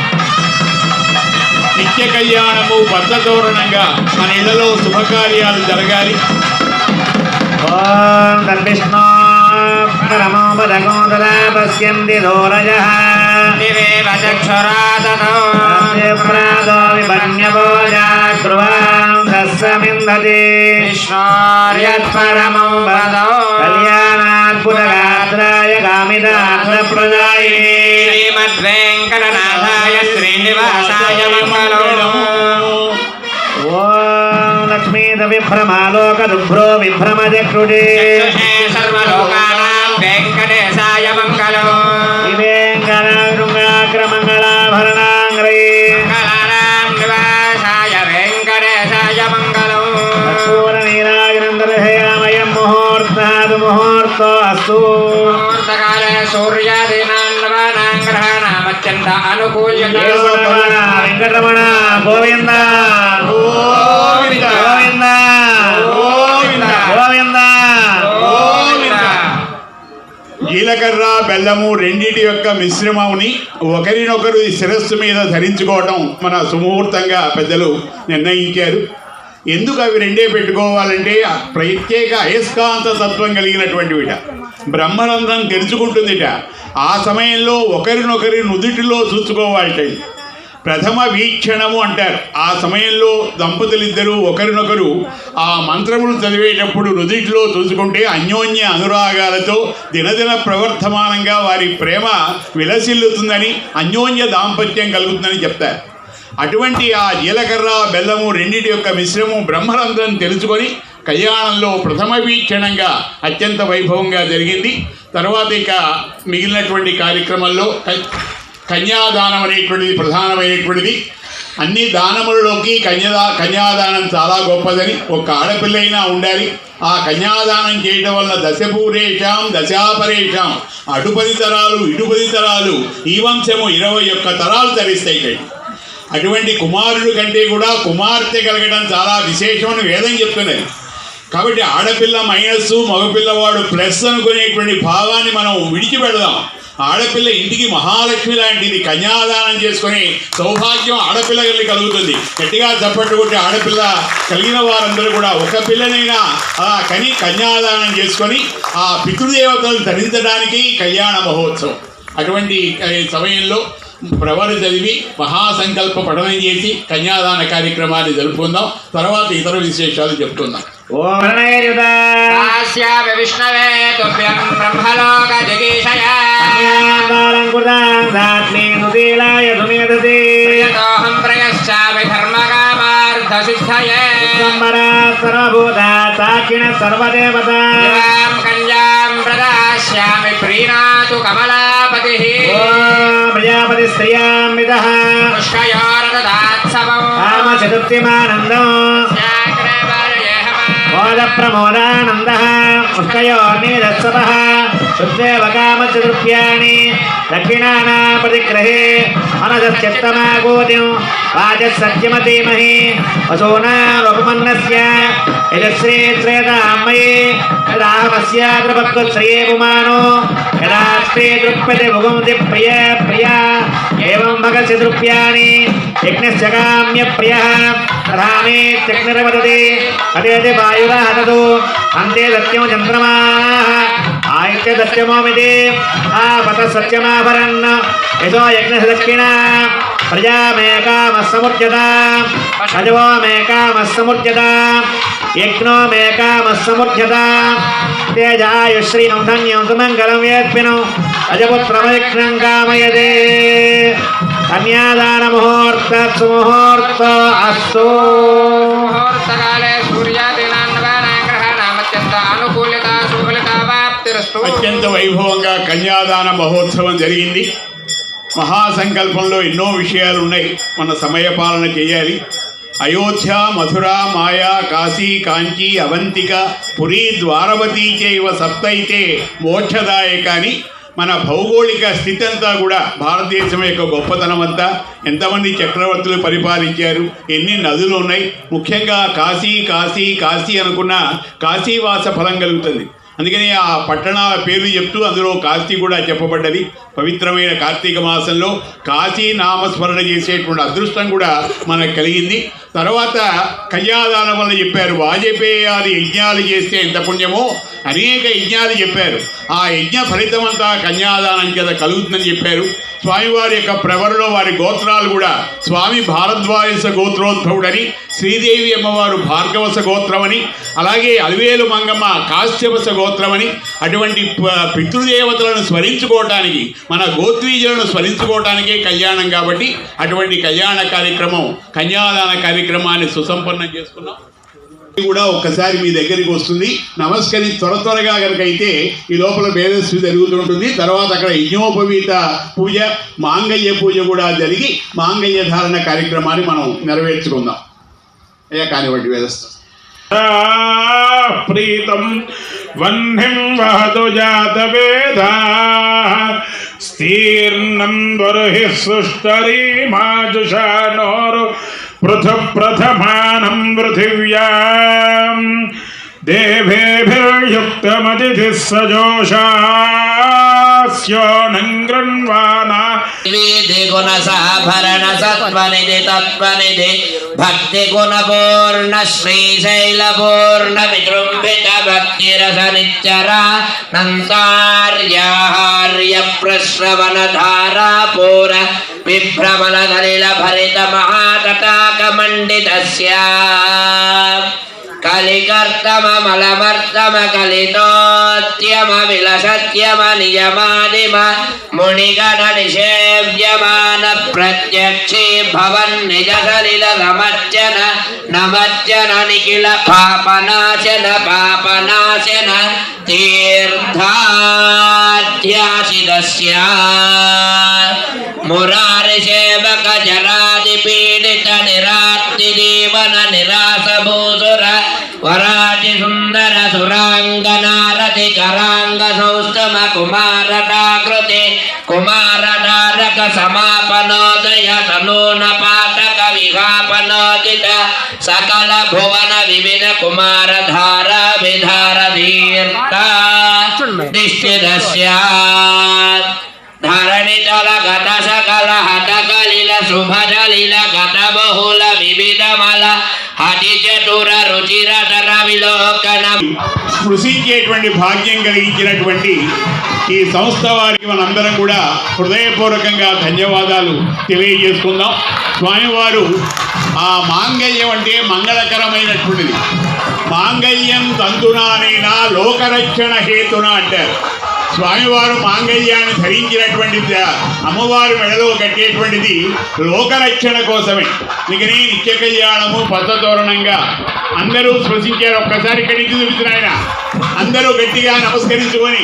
నిత్య కళ్యాణము బద్ధతోరణంగా మన ఇళ్లలో శుభకార్యాలు జరగాలి. ఓం తద్విష్ణో పరమో పదగోదరా పశ్యంతి దూరజః దివేవ చక్షురాదనో ప్రాదో విభన్యభోజాగ్రువాం దస్సమిందతి విష్ణోర్యత్పరమం పదో కళ్యాణాద్భుతగాత్రాయ కామితార్థప్రదాయినే శ్రీమద్వేంకటనాథాయ శ్రీనివాసాయ మంగళం. ఓం లక్ష్మీద విభ్రమాలోక దుభ్రో విభ్రమచక్షుడే చక్షుషే సర్వలోకానాం వెంకటేశాయ మంగళం. దివేంకరాగ్రమంగళాభరణాంగ్రై మంగళానాం నివాసాయ వెంకటేశాయ మంగళం. పూర్ణీరాజనందరహయామయం ముహూర్తాద్ ముహూర్తో అస్తు. ముహూర్తకాలే సూర్యాదీనాం గ్రహాణామత్యంత అనుకూల్యతే. వెంకటరమణ గోవింద గోవింద గోవింద గోవింద గోవింద. జీలకర్ర బెల్లము రెండిటి యొక్క మిశ్రమముని ఒకరినొకరు ఈ శిరస్సు మీద ధరించుకోవడం మన సుముహూర్తంగా పెద్దలు నిర్ణయించారు. ఎందుకు అవి రెండే పెట్టుకోవాలంటే ప్రత్యేక అయస్కాంత తత్వం కలిగినటువంటివిట. బ్రహ్మరంధ్రం తెరుచుకుంటుందిట. ఆ సమయంలో ఒకరినొకరి నుదుటిలో చూసుకోవాలట. ప్రథమ వీక్షణము అంటారు. ఆ సమయంలో దంపతులిద్దరూ ఒకరినొకరు ఆ మంత్రములు చదివేటప్పుడు నుదిట్లో చూసుకుంటే అన్యోన్య అనురాగాలతో దినదిన ప్రవర్తమానంగా వారి ప్రేమ విలసిల్లుతుందని, అన్యోన్య దాంపత్యం కలుగుతుందని చెప్తారు. అటువంటి ఆ జీలకర్ర బెల్లము రెండింటి యొక్క మిశ్రమం బ్రహ్మరంధ్రం తెలుసుకొని కళ్యాణంలో ప్రథమ వీక్షణంగా అత్యంత వైభవంగా జరిగింది. తర్వాత ఇక మిగిలినటువంటి కార్యక్రమంలో కన్యాదానం అనేటువంటిది ప్రధానమైనటువంటిది. అన్ని దానములలోకి కన్యాదానం చాలా గొప్పదని, ఒక ఆడపిల్ల అయినా ఉండాలి. ఆ కన్యాదానం చేయడం వల్ల దశపూరేషాం దశాపరేషాం, అటు 10 తరాలు ఇటు 10 తరాలు, ఈ వంశము 21 తరాలు తరిస్తాయి. అటువంటి కుమారుడు కంటే కూడా కుమార్తె కలగడం చాలా విశేషమని వేదం చెప్తున్నది. కాబట్టి ఆడపిల్ల మైనస్, మగపిల్లవాడు ప్లస్ అనుకునేటువంటి భావాన్ని మనం విడిచిపెడదాం. ఆడపిల్ల ఇంటికి మహాలక్ష్మి లాంటిది. కన్యాదానం చేసుకుని సౌభాగ్యం ఆడపిల్లకి కలుగుతుంది. గట్టిగా చప్పట్లు కొట్టి ఆడపిల్ల కలిగిన వారందరూ కూడా ఒక పిల్లనైనా అలా కని కన్యాదానం చేసుకొని ఆ పితృదేవతలను తరించడానికి కళ్యాణ మహోత్సవం. అటువంటి సమయంలో ప్రవర చదివి మహాసంకల్ప పఠనం చేసి కన్యాదాన కార్యక్రమాన్ని జరుపుకుందాం. తర్వాత ఇతర విశేషాలు చెప్తున్నాం. విష్ణవే తుభ్యం బ్రహ్మలోక జగీషయ ప్రియతోహం ప్రయశ్చామి ధర్మకామార్థ సిద్ధయే సర్వదేవతాం కన్యాం ప్రదాస్యామి ప్రీణాతు కమలాపతి ప్రజాపతి శ్రియామిదః పుష్కయోరదాత్సవం చతుర్థిమానందం మోద ప్రమోదానందః పుష్కయోర్నిదత్సవః శుద్ధేవ కామచతుర్భ్యాని దక్షిణానా ప్రతిగ్రహే అనదశ్చిత్తమాగోదిం వాచస్సత్యమధీమహి వసూనాముపమన్నస్య యజశ్రీ శ్రేతామయే యదాహమస్యాద్రపక్వశ్రియే పుమానో యదాస్తే దృక్పతి ముగుంది ప్రియ ప్రియా ఏవం భగచతుర్భ్యాని యజ్ఞస్య కామ్య ప్రియః తథామే త్యగ్నిర్వదతి అదేతి వాయురః తదు అంతే సత్యం చంద్రమాః ఆయుష్య సత్యమోమితి ఆపత సత్యమాభరన్ యదో యజ్ఞ దక్షిణ ప్రజామేకామస్సముర్జత అజవోమేకామస్సముర్జత యజ్ఞోమేకామస్సముర్జత తేజాయుశ్రీం ధన్యం సుమంగళం వేత్పినం అజపుత్రమయజ్ఞం కామయతే కన్యాదాన ముహూర్త సుముహూర్త అస్తు ముహూర్తకాలే సూర్యాదీనాన్నదానాగ్రహణామత్యంత అనుకూలిత సుఫలిత వాప్తిరస్తు. అత్యంత వైభవంగా కన్యాదాన మహోత్సవం జరిగింది. మహాసంకల్పంలో ఎన్నో విషయాలు ఉన్నాయి. మన సమయపాలన చేయాలి. అయోధ్య, మధుర, మాయా, కాశీ, కాంచీ, అవంతిక, పురీ, ద్వారవతీ చైవ సప్తైతే మోక్షదాయకాని. మన భౌగోళిక స్థితి అంతా కూడా భారతదేశం యొక్క గొప్పతనం అంతా, ఎంతమంది చక్రవర్తులు పరిపాలించారు, ఎన్ని నదులు ఉన్నాయి. ముఖ్యంగా కాశీ కాశీ కాశీ అనుకున్న కాశీవాస ఫలం కలుగుతుంది. అందుకని ఆ పట్టణాల పేర్లు చెప్తూ అందులో కాశీ కూడా చెప్పబడ్డది. పవిత్రమైన కార్తీక మాసంలో కాశీ నామస్మరణ చేసేటువంటి అదృష్టం కూడా మనకు కలిగింది. తర్వాత కన్యాదానం వల్ల చెప్పారు, వాజపేయాది యజ్ఞాలు చేస్తే ఎంత పుణ్యమో అనేక యజ్ఞాలు చెప్పారు. ఆ యజ్ఞ ఫలితమంతా కన్యాదానం చేత కలుగుతుందని చెప్పారు. స్వామివారి యొక్క ప్రవరలో వారి గోత్రాలు కూడా, స్వామి భారద్వాజ గోత్రోద్భవుడని, శ్రీదేవి అమ్మవారు భార్గవస గోత్రమని, అలాగే అలివేలు మంగమ్మ కాశ్యపస గోత్రమని, అటువంటి పితృదేవతలను స్మరించుకోవటానికి, మన గోత్రీయులను స్మరించుకోవటానికే కళ్యాణం. కాబట్టి అటువంటి కళ్యాణ కార్యక్రమం, కన్యాదాన కార్యక్రమాన్ని సుసంపన్నం చేసుకున్నాం. కూడా ఒక్కసారి మీ దగ్గరికి వస్తుంది. నమస్కరి త్వరగా కనుక అయితే ఈ లోపల వేదస్వి జరుగుతుంటుంది. తర్వాత అక్కడ యజ్ఞోపవీత పూజ, మాంగళ్య పూజ కూడా జరిగి మాంగళ్య ధారణ కార్యక్రమాన్ని మనం నెరవేర్చుకుందాం. అయ్యా కానివ్వండి వేదస్థ. ప్రీతం వహ్నిం వహతు జాత వేదా స్తీర్ణం బర్హి సుష్టరీ మాజుషానోరు పృథు ప్రథమానం పృథివ్యాం దేవేభిర్యుక్తమతిథిः సజోషాస్యోనంగృణ్వానా विधि गुण साभरण सत्वनिधि तत्वनिधि भक्ति गुण पूर्ण श्रीशैल पूर्ण विजृंभित भक्ति रस निच्चरा नंतार्याहार्य प्रश्रवण धारा पूर विभ्रमण सलिल भरित महातटाक मंडितस्य कलिकर्तम मलमर्तम कलितोत्यम विलसत्यम नियमादिम मुनिगण निषेव्यमान प्रत्यक्षे भवन निज सलिल नमज्जन नमज्जन निखिल पापनाशन पापनाशन तीर्थाध्यासितस्य मुरारि सेवक जरादि पीडित निरात्ति जीवन निरास भूसुर वराजि सुंदर सुरांगनारति करांग सौस्तम कुमारटाकृति कुमारधारक समापनोदय तनून पातक विघापनोदित सकल भुवन विविध कुमारधारा विधार तीर्थ निश्चितस्य धरणितल गत सकल हत कलिल शुभ जलिल गत बहुल विविध मल हति चतुर रुचिर तर विलोकन స్పృశించేటువంటి భాగ్యం కలిగించినటువంటి ఈ సంస్థ వారికి మనందరం కూడా హృదయపూర్వకంగా ధన్యవాదాలు తెలియజేసుకుందాం. స్వామివారు ఆ మాంగళ్యం అంటే మంగళకరమైనటువంటిది. మాంగళ్యం తంతునానైనా లోకరక్షణ హేతున అంటారు. స్వామివారు మాంగళ్యాన్ని ధరించినటువంటిది అమ్మవారి మెడలో కట్టేటువంటిది లోకరక్షణ కోసమే. అందుకని నిత్య కళ్యాణము పచ్చతోరణంగా అందరూ స్పృశించారు. ఒక్కసారి ఇక్కడికి చూపించిన ఆయన అందరూ గట్టిగా నమస్కరించుకొని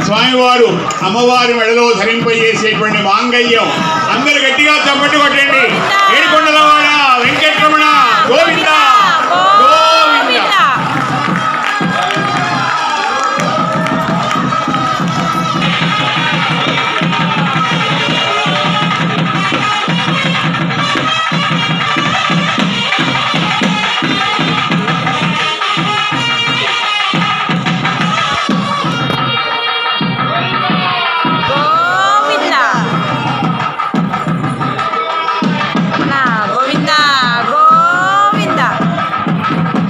స్వామివారు అమ్మవారి మెడలో ధరింపజేసేటువంటి మాంగళ్యం అందరూ గట్టిగా చప్పట్లు కొట్టండి. ఏడుకొండలవాడ వెంకటరమణ గోవింద గోవింద.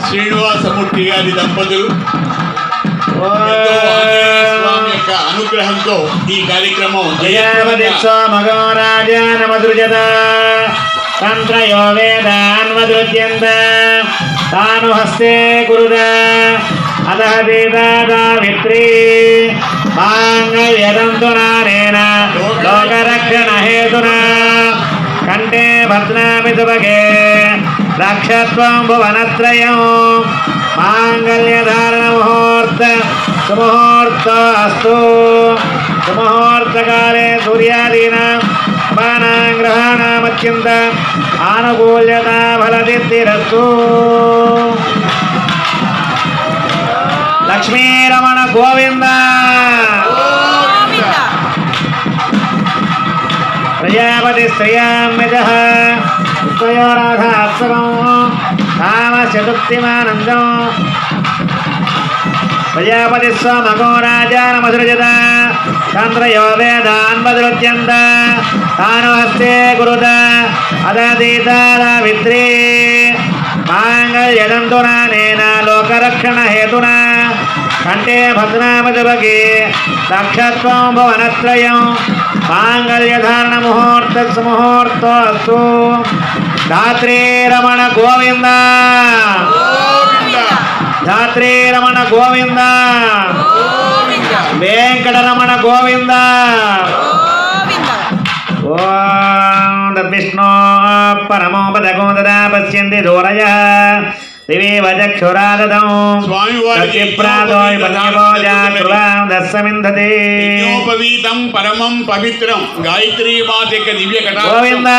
శ్రీనివాసమూర్తి గారి దంపతులు స్వామి యొక్క అనుగ్రహంతో ఈ కార్యక్రమం తంత్రయో వేదాన్వదృత్యంత తాను హస్తే గురుద అదః వేదాదావిత్రీ మాంగళ్యదంతునానేన లోకరక్షణ హేతునా కంఠే భద్నామి సుభగే రక్షత్వం భువనత్రయం మాంగళ్యధారణ ముహూర్త సుముహూర్త అస్తు సుముహూర్తకాలే సూర్యాదీనాం గ్రహాణమత్యంత ఆనుకూల్యత ఫలసిద్ధిరస్తు. లక్ష్మీరమణ గోవింద. ప్రజాపతి శ్రేయామ్యజః ఉత్తయోరాధాత్సవం కామచతుక్తిమానందం ప్రజాపతి స్వమగో రాజానమసృజత చంద్రయో వేదాన్వదృత్యంత తాను హస్తే గురుత అదీతాదావిత్రీ మాంగళ్యదంతునానేన లోకరక్షణ హేతునా కంఠే భద్నామజుభగే దక్షత్వం భువనత్రయం మాంగళ్యధారణ ముహూర్త సుముహూర్తో అస్తు. ధాత్రీ రమణ గోవింద ధాత్రీ రమణ గోవింద వెంకటరమణ గోవింద. ఓం విష్ణు పరమో పదకో దదా పశ్యంతి దూరయ దివే వచక్షురాదం దస్సమింధతే. యజ్ఞోపవీతం పరమం పవిత్రం గాయత్రీ మాత దివ్య కటా గోవింద.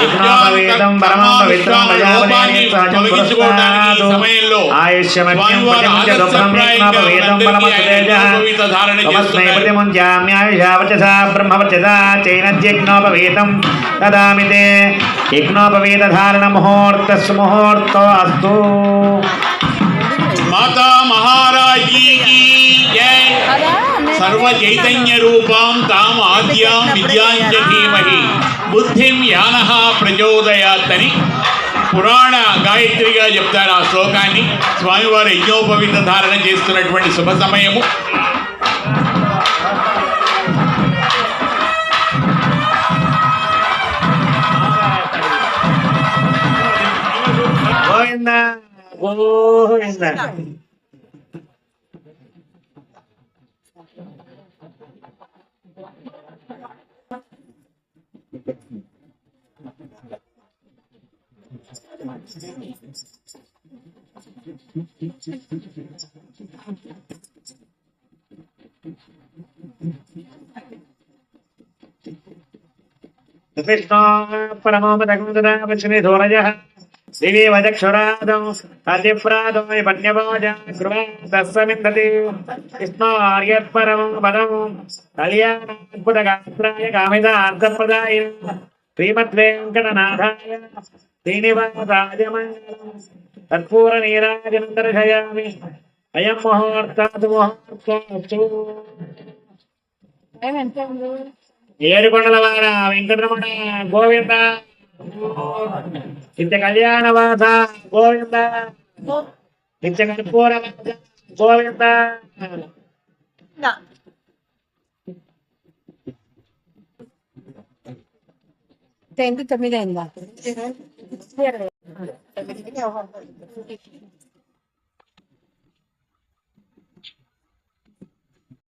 యజ్ఞోపవీతం పరమం పవిత్రం సమయంలో ఆయుష్యమగ్యం ప్రతిముంచ దుఃఖం యజ్ఞోపవీతం పరమస్తేజః తమస్మై ప్రతిముంచామ్యాయుషావచసా బ్రహ్మవచసా చైనద్యజ్ఞోపవీతం దదామి తే. యజ్ఞోపవీతధారణ ముహూర్త సుముహూర్తో అస్తు. మాతా మహారాజ్ కీ జై. సర్వ చైతన్య రూపాం తాం ఆద్యాం విద్యాంచ ధీమహి బుద్ధిం యానః ప్రచోదయాత్ అని పురాణ గాయత్రిగా చెప్తారు ఆ శ్లోకాన్ని. స్వామివారు యజ్ఞోపవీత ధారణ చేస్తున్నటువంటి శుభ సమయము. గోవింద గోవింద. పరమోపదూరజ దివే వదక్షురాదం అతిప్రాదో పణ్యభోజమిందతి విష్ణోర్యత్పరం పదం కళ్యాణాద్భుతగాత్రాయ కామితార్థప్రదాయ శ్రీమద్వేంకటనాథాయ శ్రీనివాసాయ మంగళం కర్పూర నీరాజనం దర్శయామి. అయం ముహూర్తాత్ ముహూర్తాస్తు. ఏడుకొండలవాడ వెంకటరమణ గోవింద, నిత్య కళ్యాణవాస గోవింద, నిత్య కర్పూర గోవింద. Thank you.